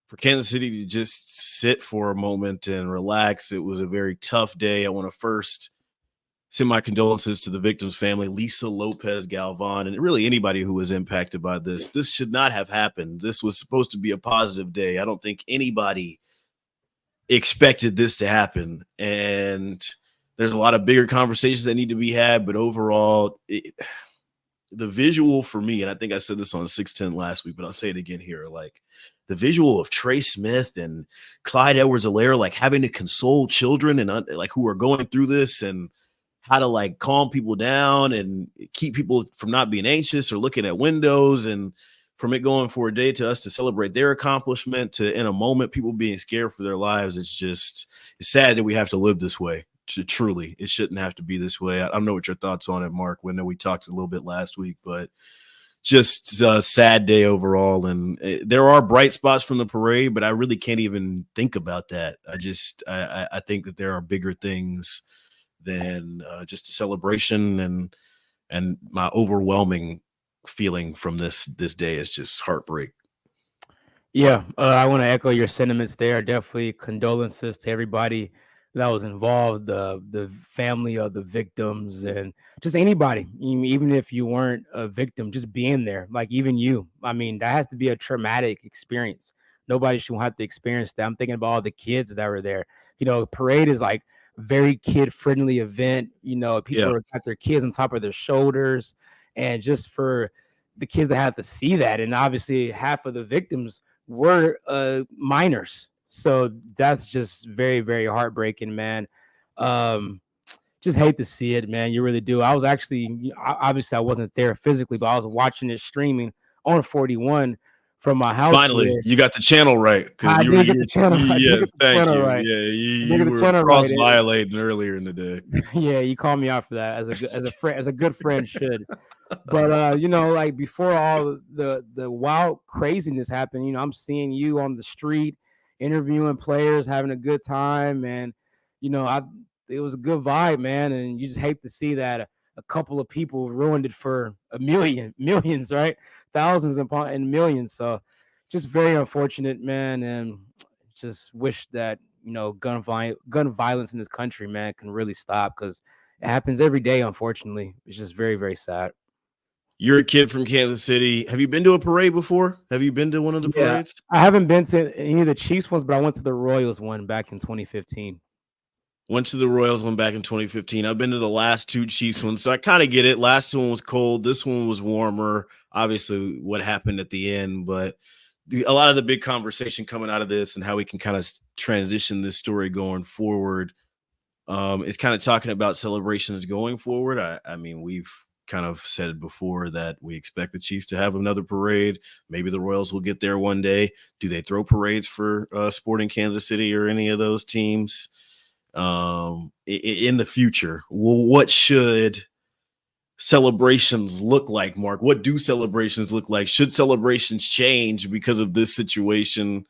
for Kansas City to just sit for a moment and relax. It was a very tough day. I want to first send my condolences to the victim's family, Lisa Lopez Galvan, and really anybody who was impacted by this. This should not have happened. This was supposed to be a positive day. I don't think anybody expected this to happen. And there's a lot of bigger conversations that need to be had, but overall, the visual for me, and I think I said this on 610 last week, but I'll say it again here, like the visual of Trey Smith and Clyde Edwards-Helaire, like having to console children and like who are going through this, and how to like calm people down and keep people from not being anxious or looking at windows, and from it going for a day to us to celebrate their accomplishment to in a moment people being scared for their lives. It's sad that we have to live this way. Truly, it shouldn't have to be this way. I don't know what your thoughts on it, Mark. We know we talked a little bit last week, but just a sad day overall. And there are bright spots from the parade, but I really can't even think about that. I think that there are bigger things than just a celebration, and my overwhelming feeling from this day is just heartbreak. Yeah, I want to echo your sentiments there. Definitely condolences to everybody that was involved, the family of the victims, and just anybody, even if you weren't a victim, just being there, like even you. I mean, that has to be a traumatic experience. Nobody should have to experience that. I'm thinking about all the kids that were there. Parade is like very kid-friendly event. People got their kids on top of their shoulders, and just for the kids that have to see that, and obviously half of the victims were minors. So that's just very, very heartbreaking, man. Just hate to see it, man. You really do. I was actually, obviously I wasn't there physically, but I was watching it streaming on 41 from my house. Finally, you got the channel right. I did get the channel right. Yeah, thank you. Right. Yeah, you were cross-violating earlier in the day. Yeah, you called me out for that as a good friend should. But like before all the wild craziness happened, I'm seeing you on the street interviewing players, having a good time, and it was a good vibe, man. And you just hate to see that a couple of people ruined it for millions, right? Thousands and millions. So just very unfortunate, man, and just wish that gun violence in this country, man, can really stop, because it happens every day. Unfortunately, it's just very, very sad. You're a kid from Kansas City. Have you been to a parade before? Have you been to one of the Yeah, parades? I haven't been to any of the Chiefs ones, but I went to the Royals one back in 2015. Went to the Royals one back in 2015. I've been to the last two Chiefs ones, so I kind of get it. Last one was cold. This one was warmer. Obviously, what happened at the end, but a lot of the big conversation coming out of this and how we can kind of transition this story going forward is kind of talking about celebrations going forward. I mean, we've kind of said before that we expect the Chiefs to have another parade. Maybe the Royals will get there one day. Do they throw parades for Sporting Kansas City or any of those teams? In the future, what should celebrations look like, Mark? What do celebrations look like? Should celebrations change because of this situation?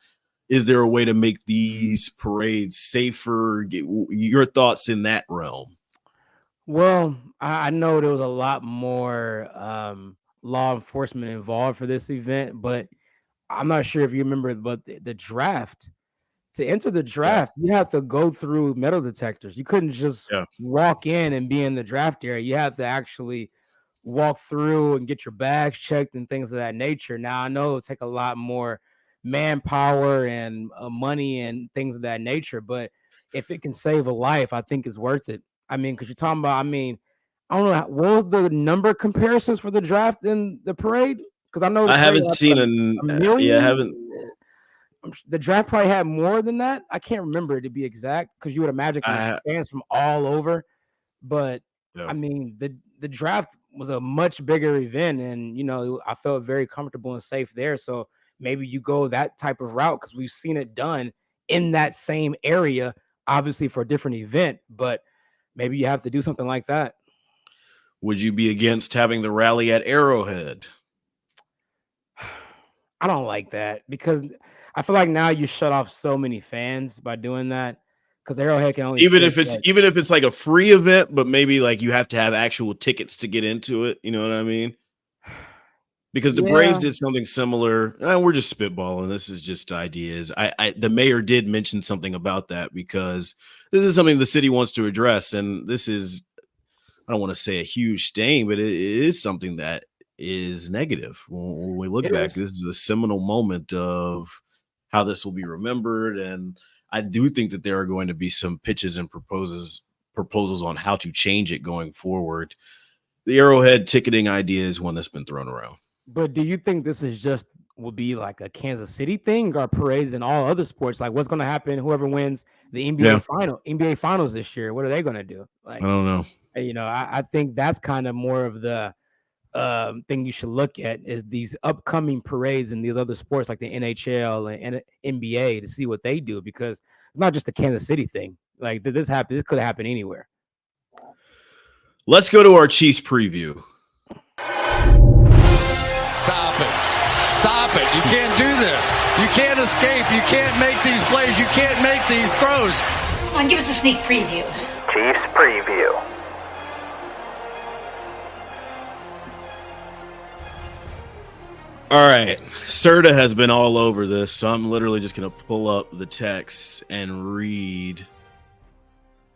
Is there a way to make these parades safer? Your thoughts in that realm. Well, I know there was a lot more law enforcement involved for this event, but I'm not sure if you remember, but the draft, to enter the Yeah. draft, you have to go through metal detectors. You couldn't just Yeah. walk in and be in the draft area. You have to actually walk through and get your bags checked and things of that nature. Now, I know it'll take a lot more manpower and money and things of that nature, but if it can save a life, I think it's worth it. I mean, because you're talking about, I mean, I don't know, what was the number comparisons for the draft and the parade? Because I know the I parade haven't had seen a million. I haven't. The draft probably had more than that. I can't remember, to be exact, because you would imagine I fans from all over. But yeah. I mean, the draft was a much bigger event, and I felt very comfortable and safe there. So maybe you go that type of route, because we've seen it done in that same area, obviously for a different event. But maybe you have to do something like that. Would you be against having the rally at Arrowhead? I don't like that, because I feel like now you shut off so many fans by doing that, because Arrowhead can only Even fit if it's like a free event, but maybe like you have to have actual tickets to get into it. You know what I mean? Because the Braves yeah. did something similar. We're just spitballing. This is just ideas. The mayor did mention something about that, because this is something the city wants to address, and this is, I don't want to say a huge stain, but it is something that is negative. When we look It back, is. this is a seminal moment of how this will be remembered, and I do think that there are going to be some pitches and proposals on how to change it going forward. The Arrowhead ticketing idea is one that's been thrown around. But do you think this is just will be like a Kansas City thing, or parades in all other sports? Like, what's going to happen? Whoever wins the Yeah, NBA finals this year, what are they going to do? I Like, don't know. I think that's kind of more of the thing you should look at, is these upcoming parades in these other sports like the NHL and NBA, to see what they do, because it's not just a Kansas City thing. Like, this could happen anywhere. Let's go to our Chiefs preview. Stop it. You can't do this. You can't escape. You can't make these plays. You can't make these throws. Come on, give us a sneak preview. Chiefs preview. All right. Serta has been all over this, so I'm literally just going to pull up the text and read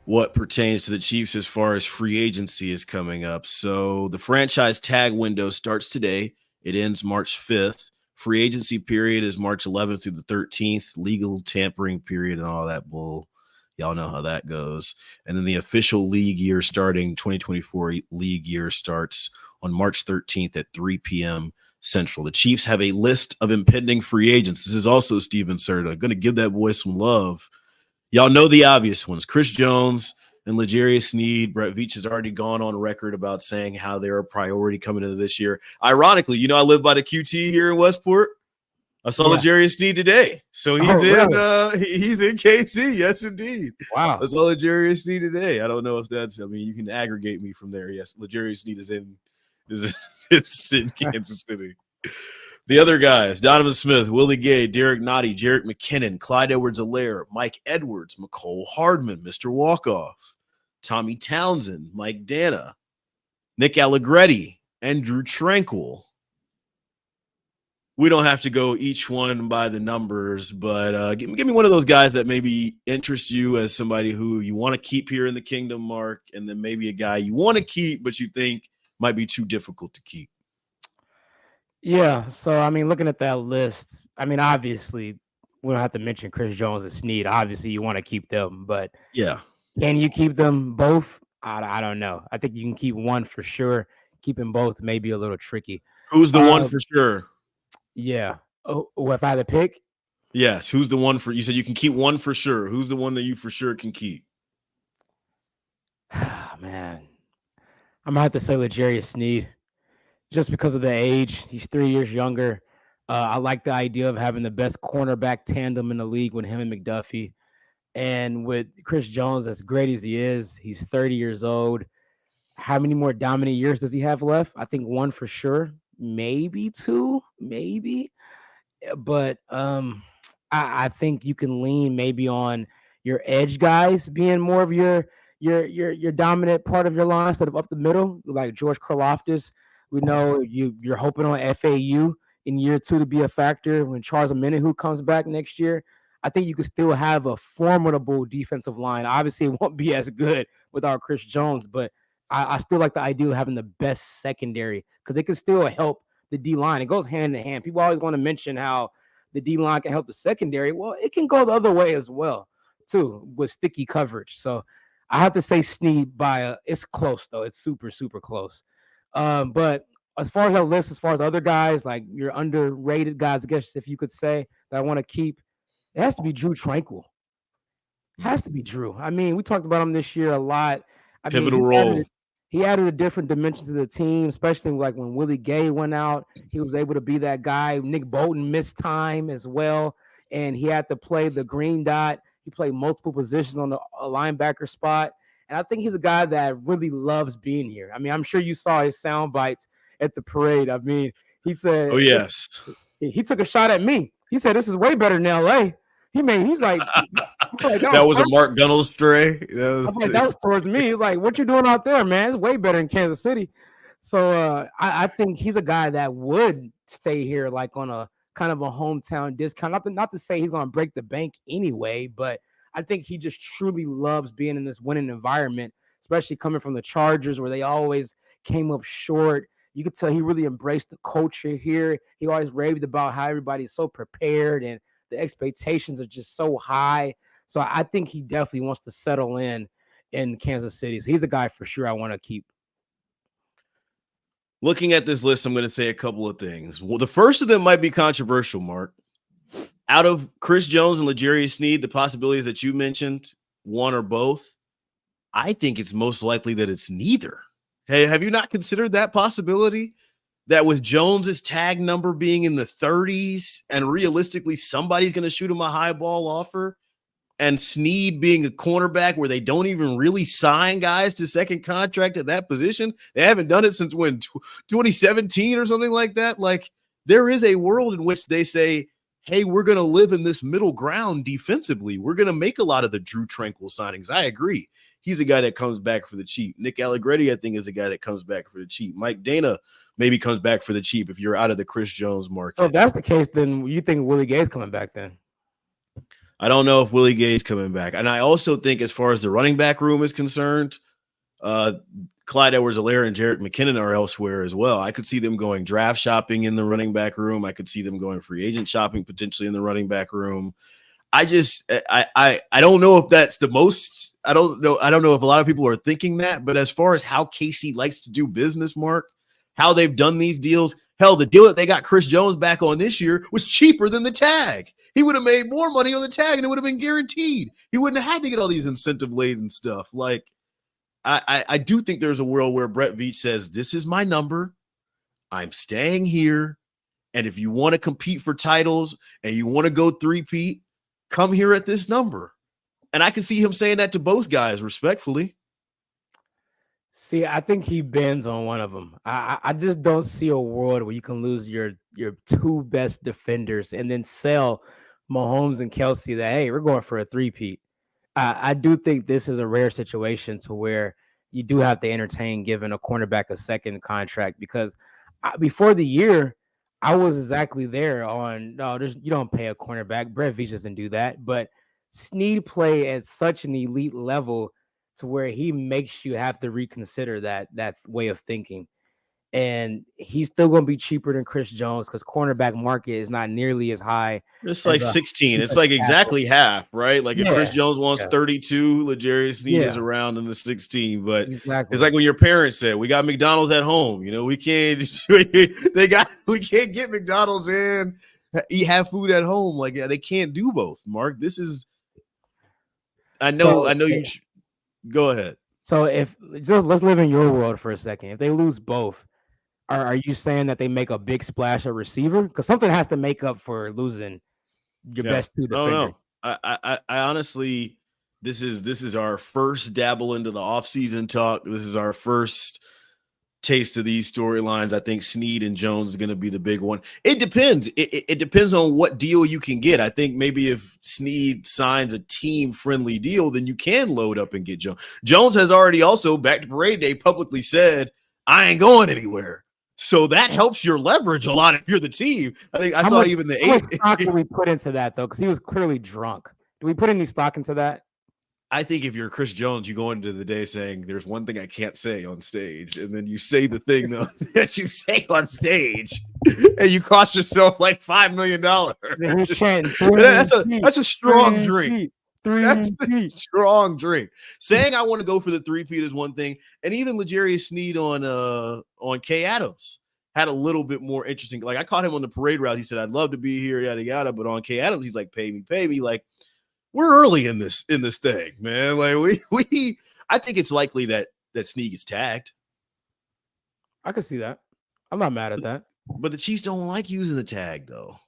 what pertains to the Chiefs as far as free agency is coming up. So the franchise tag window starts today. It ends March 5th. Free agency period is March 11th through the 13th. Legal tampering period and all that bull. Y'all know how that goes. And then the official league year starting 2024 league year starts on March 13th at 3 p.m. Central. The Chiefs have a list of impending free agents. This is also Steven Serta. Going to give that boy some love. Y'all know the obvious ones: Chris Jones and L'Jarius Sneed. Brett Veach has already gone on record about saying how they're a priority coming into this year. Ironically, I live by the QT here in Westport. I saw L'Jarius Sneed today. So he's he's in KC. Yes, indeed. Wow. I saw L'Jarius Sneed today. I don't know if that's, you can aggregate me from there. Yes, L'Jarius Sneed is in Kansas City. The other guys: Donovan Smith, Willie Gay, Derek Nottie, Jerick McKinnon, Clyde Edwards-Helaire, Mike Edwards, McCole Hardman, Mr. Walkoff, Tommy Townsend, Mike Dana, Nick Allegretti, and Drew Tranquil. We don't have to go each one by the numbers, but give me one of those guys that maybe interests you as somebody who you want to keep here in the kingdom, Mark, and then maybe a guy you want to keep but you think might be too difficult to keep. Yeah. So I mean, looking at that list, I mean, obviously, we don't have to mention Chris Jones and Snead. Obviously, you want to keep them, but Yeah. can you keep them both? I don't know. I think you can keep one for sure. Keeping both may be a little tricky. Who's the one Uh, for sure? yeah. Oh, if I had to pick, Yes. Who's the one for? You said you can keep one for sure. Who's the one that you for sure can keep? man, I'm gonna have to say L'Jarius Sneed, just because of the age. He's 3 years younger. I like the idea of having the best cornerback tandem in the league with him and McDuffie. And with Chris Jones, as great as he is, he's 30 years old. How many more dominant years does he have left? I think one for sure, maybe two, maybe. But I think you can lean maybe on your edge guys being more of your dominant part of your line instead of up the middle, like George Karlaftis. We know you're hoping on FAU in year two to be a factor when Charles Omenihu comes back next year. I think you could still have a formidable defensive line. Obviously, it won't be as good without Chris Jones, but I still like the idea of having the best secondary because they can still help the D line. It goes hand in hand. People always want to mention how the D line can help the secondary. Well, it can go the other way as well, too, with sticky coverage. So I have to say Snead it's close though. It's super, super close. But as far as that list, as far as other guys, like your underrated guys, I guess if you could say that I want to keep, it has to be Drew Tranquil. Has to be Drew. I mean, we talked about him this year a lot. I mean, Pivotal role. he added a different dimension to the team, especially like when Willie Gay went out. He was able to be that guy. Nick Bolton missed time as well, and he had to play the green dot. He played multiple positions on the linebacker spot, and I think he's a guy that really loves being here. I mean, I'm sure you saw his sound bites at the parade. I mean, he Oh said yes. he took a shot at me. He said this is way better than LA. He's like, I feel like that That was was a Mark Gunnels stray. I feel like that was towards me. Like, what you doing out there, man? It's way better in Kansas City. So I think he's a guy that would stay here, like on a kind of a hometown discount. Not to say he's gonna break the bank anyway, but I think he just truly loves being in this winning environment, especially coming from the Chargers where they always came up short. You could tell he really embraced the culture here. He always raved about how everybody's so prepared and the expectations are just so high. So I think he definitely wants to settle in Kansas City. So he's a guy for sure I want to keep. Looking at this list, I'm going to say a couple of things. Well, the first of them might be controversial, Mark. Out of Chris Jones and L'Jarius Sneed, the possibilities that you mentioned, one or both, I think it's most likely that it's neither. Hey, have you not considered that possibility? That with Jones's tag number being in the 30s and realistically somebody's going to shoot him a high ball offer, and Snead being a cornerback where they don't even really sign guys to second contract at that position. They haven't done it since when, 2017 or something like that. Like, there is a world in which they say, hey, we're going to live in this middle ground defensively. We're going to make a lot of the Drew Tranquil signings. I agree. He's a guy that comes back for the cheap. Nick Allegretti, I think, is a guy that comes back for the cheap. Mike Dana maybe comes back for the cheap if you're out of the Chris Jones market. So if that's the case, then you think Willie Gay's coming back then? I don't know if Willie Gay's coming back. And I also think as far as the running back room is concerned, Clyde Edwards-Helaire and Jerick McKinnon are elsewhere as well. I could see them going draft shopping in the running back room. I could see them going free agent shopping potentially in the running back room. I don't know if that's the most. I don't know if a lot of people are thinking that, but as far as how KC likes to do business, Mark, how they've done these deals, hell, the deal that they got Chris Jones back on this year was cheaper than the tag. He would have made more money on the tag and it would have been guaranteed. He wouldn't have had to get all these incentive laden stuff. Like, I do think there's a world where Brett Veach says, this is my number. I'm staying here. And if you want to compete for titles and you want to go three-peat, come here at this number. And I can see him saying that to both guys respectfully. See, I think he bends on one of them. I just don't see a world where you can lose your two best defenders and then sell Mahomes and Kelsey that, hey, we're going for a three-peat. I do think this is a rare situation to where you do have to entertain giving a cornerback a second contract because before the year, I was exactly there on, no, you don't pay a cornerback. Brett Veach doesn't do that. But Snead play at such an elite level to where he makes you have to reconsider that way of thinking. and he's still going to be cheaper than Chris Jones because cornerback market is not nearly as high. It's as like a 16. It's defensive like tackle. exactly half, right? Like if Chris Yeah, Jones wants yeah. 32, L'Jarius Sneed is Yeah. around in the 16. But Exactly. it's like when your parents said, "We got McDonald's at home." You know, we can't. We can't get McDonald's and have food at home. Like they can't do both. Mark, this is. I know you. Go ahead. So if just let's live in your world for a second. If they lose both, are you saying that they make a big splash at receiver? Because something has to make up for losing your best two I don't defenders. know. I honestly, this is our first dabble into the offseason talk. This is our first taste of these storylines. I think Sneed and Jones is going to be the big one. It depends. It depends on what deal you can get. I think maybe if Sneed signs a team-friendly deal, then you can load up and get Jones. Jones has already also, back to parade day, publicly said, "I ain't going anywhere." So that helps your leverage a lot if you're the team. I think I saw even the How much stock did we put into that, though? Because he was clearly drunk. Do we put any stock into that? I think if you're Chris Jones, you go into the day saying, "There's one thing I can't say on stage," and then you say the thing though, that you say on stage, and you cost yourself like $5 million. That's a strong drink. That's a strong drink. Saying I want to go for the three-peat is one thing, and even L'Jarius Sneed on K Adams had a little bit more interesting. Like I caught him on the parade route. He said, "I'd love to be here, yada yada," but on K Adams, he's like, "Pay me." Like we're early in this thing, man. Like we I think it's likely that Sneed gets tagged. I could see that. I'm not mad at that. But the Chiefs don't like using the tag though.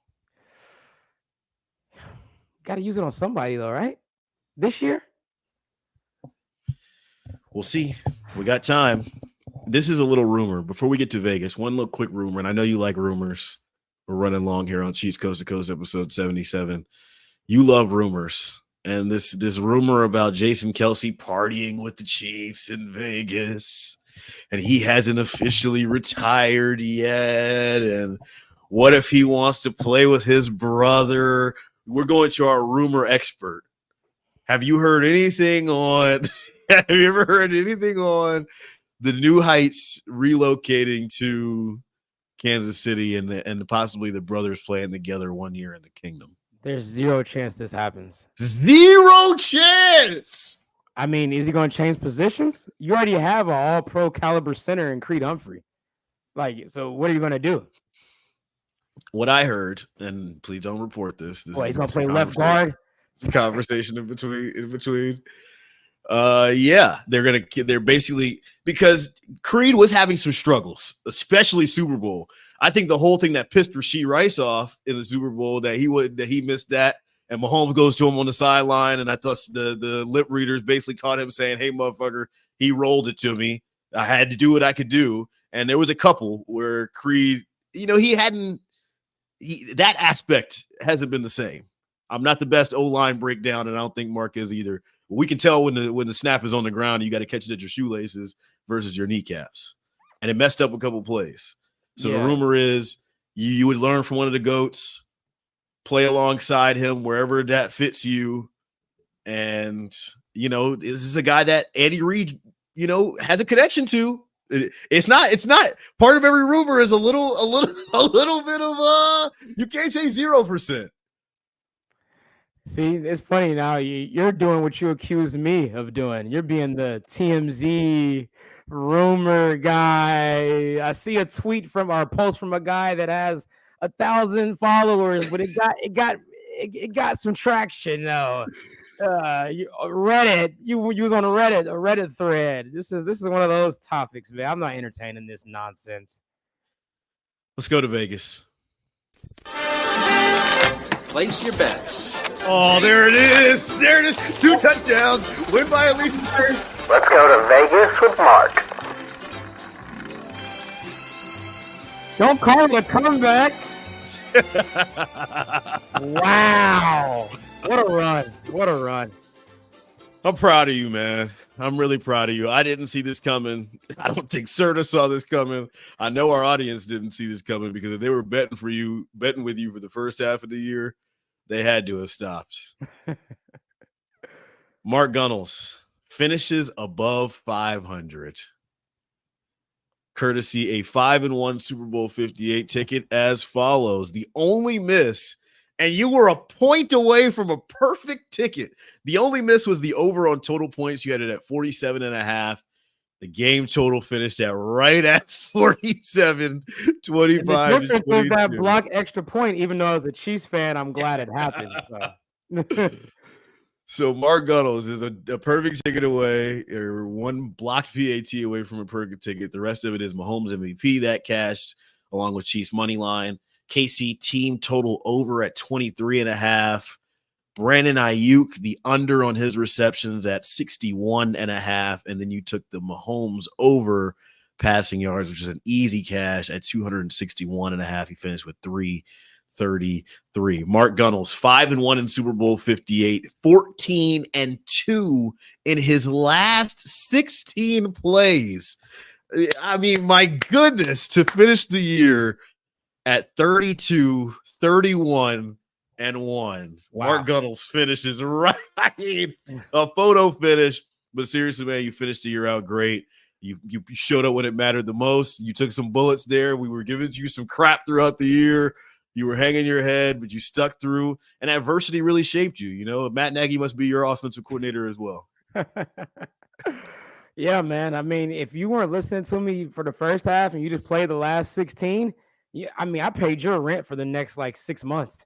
Got to use it on somebody though, right? This year? We'll see. We got time. This is a little rumor before we get to Vegas. One little quick rumor, and I know you like rumors. We're running long here on Chiefs Coast to Coast episode 77. You love rumors. And this rumor about Jason Kelce partying with the Chiefs in Vegas, and he hasn't officially retired yet. And what if he wants to play with his brother? We're going to our rumor expert. Have you heard anything on? Have you ever heard anything on the New Heights relocating to Kansas City and possibly the brothers playing together 1 year in the Kingdom? There's zero chance this happens. Zero chance. I mean, is he going to change positions? You already have an all-pro caliber center in Creed Humphrey. Like, so what are you going to do? What I heard, and please don't report this. He's going to play left guard. It's a conversation in between. Yeah, they're basically, because Creed was having some struggles, especially Super Bowl. I think the whole thing that pissed Rashee Rice off in the Super Bowl that he missed that, and Mahomes goes to him on the sideline, and I thought the lip readers basically caught him saying, "Hey, motherfucker, he rolled it to me. I had to do what I could do." And there was a couple where Creed, that aspect hasn't been the same. I'm not the best O-line breakdown, and I don't think Mark is either. But we can tell when the snap is on the ground, you got to catch it at your shoelaces versus your kneecaps. And it messed up a couple plays. So The rumor is you would learn from one of the GOATs, play alongside him wherever that fits you. And, this is a guy that Andy Reid, has a connection to. It's not part of every rumor is a little bit of you can't say 0%. See, it's funny now. You're doing what you accused me of doing. You're being the TMZ rumor guy. I see a tweet from our post from a guy that has 1,000 followers, but it got some traction though. Reddit, you was on a Reddit thread. This is one of those topics, man. I'm not entertaining this nonsense. Let's go to Vegas. Place your bets. Oh, there it is. 2 touchdowns. Win by at least 2. Let's go to Vegas with Mark. Don't call it a comeback. Wow. What a run. I'm proud of you, man. I'm really proud of you. I didn't see this coming. I don't think Serta saw this coming. I know our audience didn't see this coming because if they were betting with you for the first half of the year, they had to have stopped. Mark Gunnels finishes above 500. courtesy a 5-1 Super Bowl 58 ticket as follows. The only miss, and you were a point away from a perfect ticket. The only miss was the over on total points. You had it at 47.5. The game total finished right at 47, 25 the difference to 22. is that block extra point, even though as a Chiefs fan, I'm glad it happened. So. So Mark Gunnels is a perfect ticket away, or one blocked PAT away from a perfect ticket. The rest of it is Mahomes MVP that cashed, along with Chiefs money line. KC team total over at 23.5. Brandon Ayuk, the under on his receptions at 61.5. And then you took the Mahomes over passing yards, which is an easy cash at 261.5. He finished with 333. Mark Gunnels, 5-1 in Super Bowl 58, 14-2 in his last 16 plays. I mean, my goodness, to finish the year at 32, 31, and 1. Wow. Mark Gunnels finishes right. I mean, a photo finish, but seriously, man, you finished the year out great. You showed up when it mattered the most. You took some bullets there. We were giving you some crap throughout the year. You were hanging your head, but you stuck through, and adversity really shaped you. You know, Matt Nagy must be your offensive coordinator as well. Yeah, man. I mean, if you weren't listening to me for the first half and you just played the last 16, I mean, I paid your rent for the next 6 months.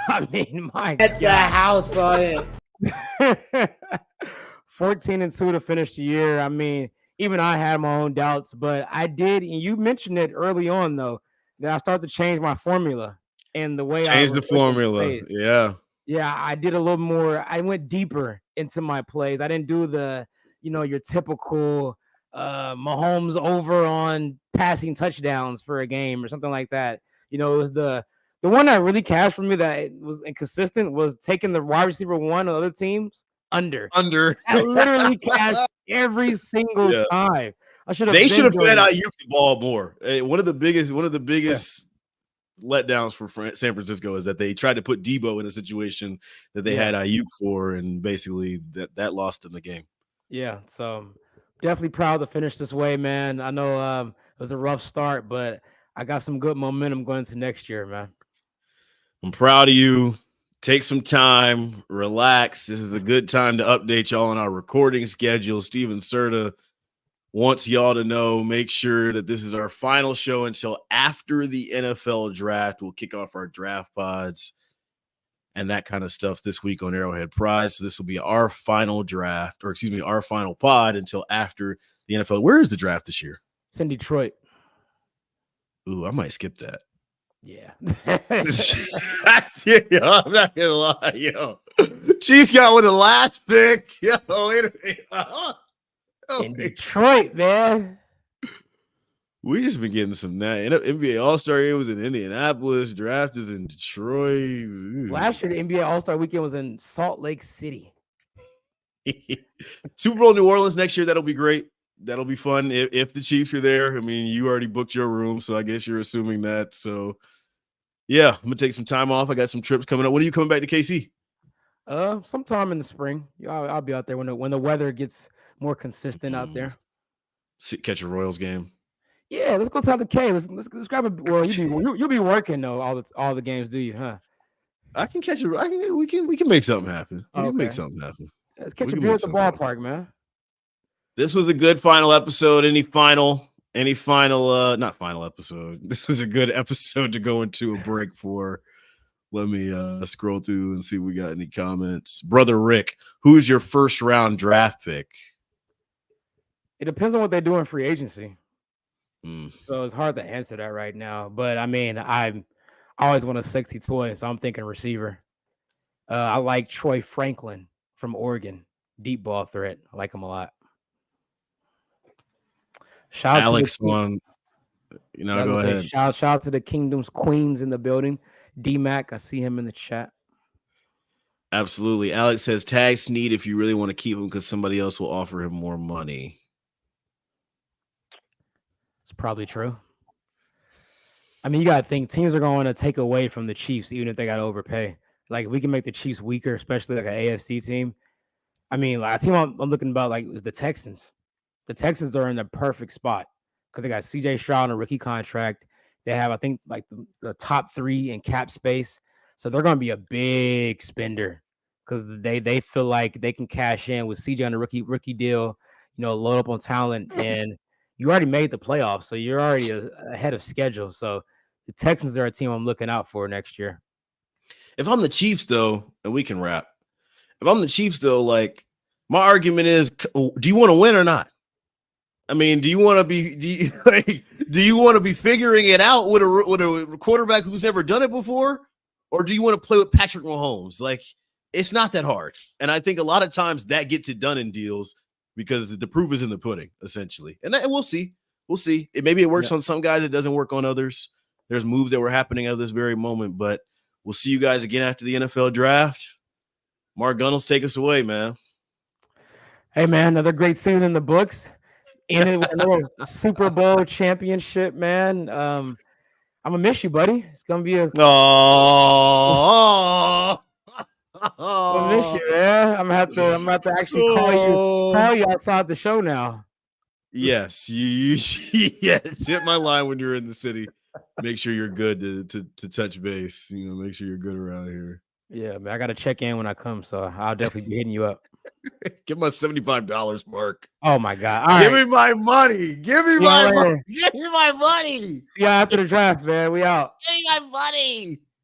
I mean, my God. The house on it. 14-2 to finish the year. I mean, even I had my own doubts, but I did. And you mentioned it early on, though, that I started to change my formula and the way Change the formula. Yeah. Yeah, I did a little more. I went deeper into my plays. I didn't do the, your typical Mahomes over on passing touchdowns for a game or something like that. It was the one that really cashed for me that was inconsistent was taking the wide receiver one of other teams under. I literally cashed every single time. They should have fed Ayuk the ball more. One of the biggest letdowns for San Francisco is that they tried to put Debo in a situation that they had Ayuk for, and basically that lost them the game. Yeah, so definitely proud to finish this way, man. I know it was a rough start, but I got some good momentum going into next year, man. I'm proud of you. Take some time, relax. This is a good time to update y'all on our recording schedule. Steven Serta wants y'all to know, make sure that this is our final show until after the NFL draft. We'll kick off our draft pods and that kind of stuff this week on Arrowhead Prize. So this will be our final draft, our final pod until after the NFL. Where is the draft this year? It's in Detroit. Ooh, I might skip that. Yeah. Yeah, I'm not gonna lie, yo. Chiefs got with the last pick. Yo, in Detroit, man. We just been getting some NBA All-Star game was in Indianapolis. Draft is in Detroit. Ooh. Last year, the NBA All-Star weekend was in Salt Lake City. Super Bowl New Orleans next year. That'll be great. That'll be fun if the Chiefs are there. I mean, you already booked your room, so I guess you're assuming that. So, yeah, I'm gonna take some time off. I got some trips coming up. When are you coming back to KC? Sometime in the spring. I'll be out there when the weather gets more consistent out there. Catch a Royals game. Yeah, let's go to the K. Let's grab a. Well, you'll be working though all the games, do you? Huh? I can catch it. We can make something happen. We can make something happen. Let's catch a beer at the ballpark, man. This was a good final episode. Not final episode. This was a good episode to go into a break for. Let me scroll through and see if we got any comments. Brother Rick, who's your first round draft pick? It depends on what they do in free agency. So it's hard to answer that right now. But I mean, I always want a sexy toy, so I'm thinking receiver. I like Troy Franklin from Oregon, deep ball threat. I like him a lot. Shout Alex go ahead. Shout out to the Kingdom's Queens in the building. D-Mac, I see him in the chat. Absolutely. Alex says tag Snead if you really want to keep him because somebody else will offer him more money. It's probably true. I mean, you got to think teams are going to take away from the Chiefs, even if they got to overpay. Like, we can make the Chiefs weaker, especially like an AFC team. I mean, like, a team I'm looking about is the Texans. The Texans are in the perfect spot. because they got CJ Stroud on a rookie contract. They have, I think, like the top 3 in cap space. So they're going to be a big spender because they feel like they can cash in with CJ on a rookie deal, load up on talent. And you already made the playoffs, so you're already ahead of schedule. So the Texans are a team I'm looking out for next year. If I'm the Chiefs, though, and we can wrap. If I'm the Chiefs, though, like my argument is, do you want to win or not? I mean, do you want to be figuring it out with a quarterback who's never done it before, or do you want to play with Patrick Mahomes? Like, it's not that hard, and I think a lot of times that gets it done in deals because the proof is in the pudding, essentially. And we'll see. Maybe it works on some guys, it doesn't work on others. There's moves that were happening at this very moment, but we'll see you guys again after the NFL draft. Mark Gunnels, take us away, man. Hey, man, another great season in the books. In it with another Super Bowl championship, man. I'm gonna miss you, buddy. It's gonna be a I miss you, man. I'm gonna have to actually call you outside the show now. Yes, yes. Hit my line when you're in the city. Make sure you're good to touch base. Make sure you're good around here. Yeah, man. I gotta check in when I come, so I'll definitely be hitting you up. Give my $75, Mark. Oh my God! Give me my money. Give me my money. Give me my money. See you after the draft, man. We out. Give me my money.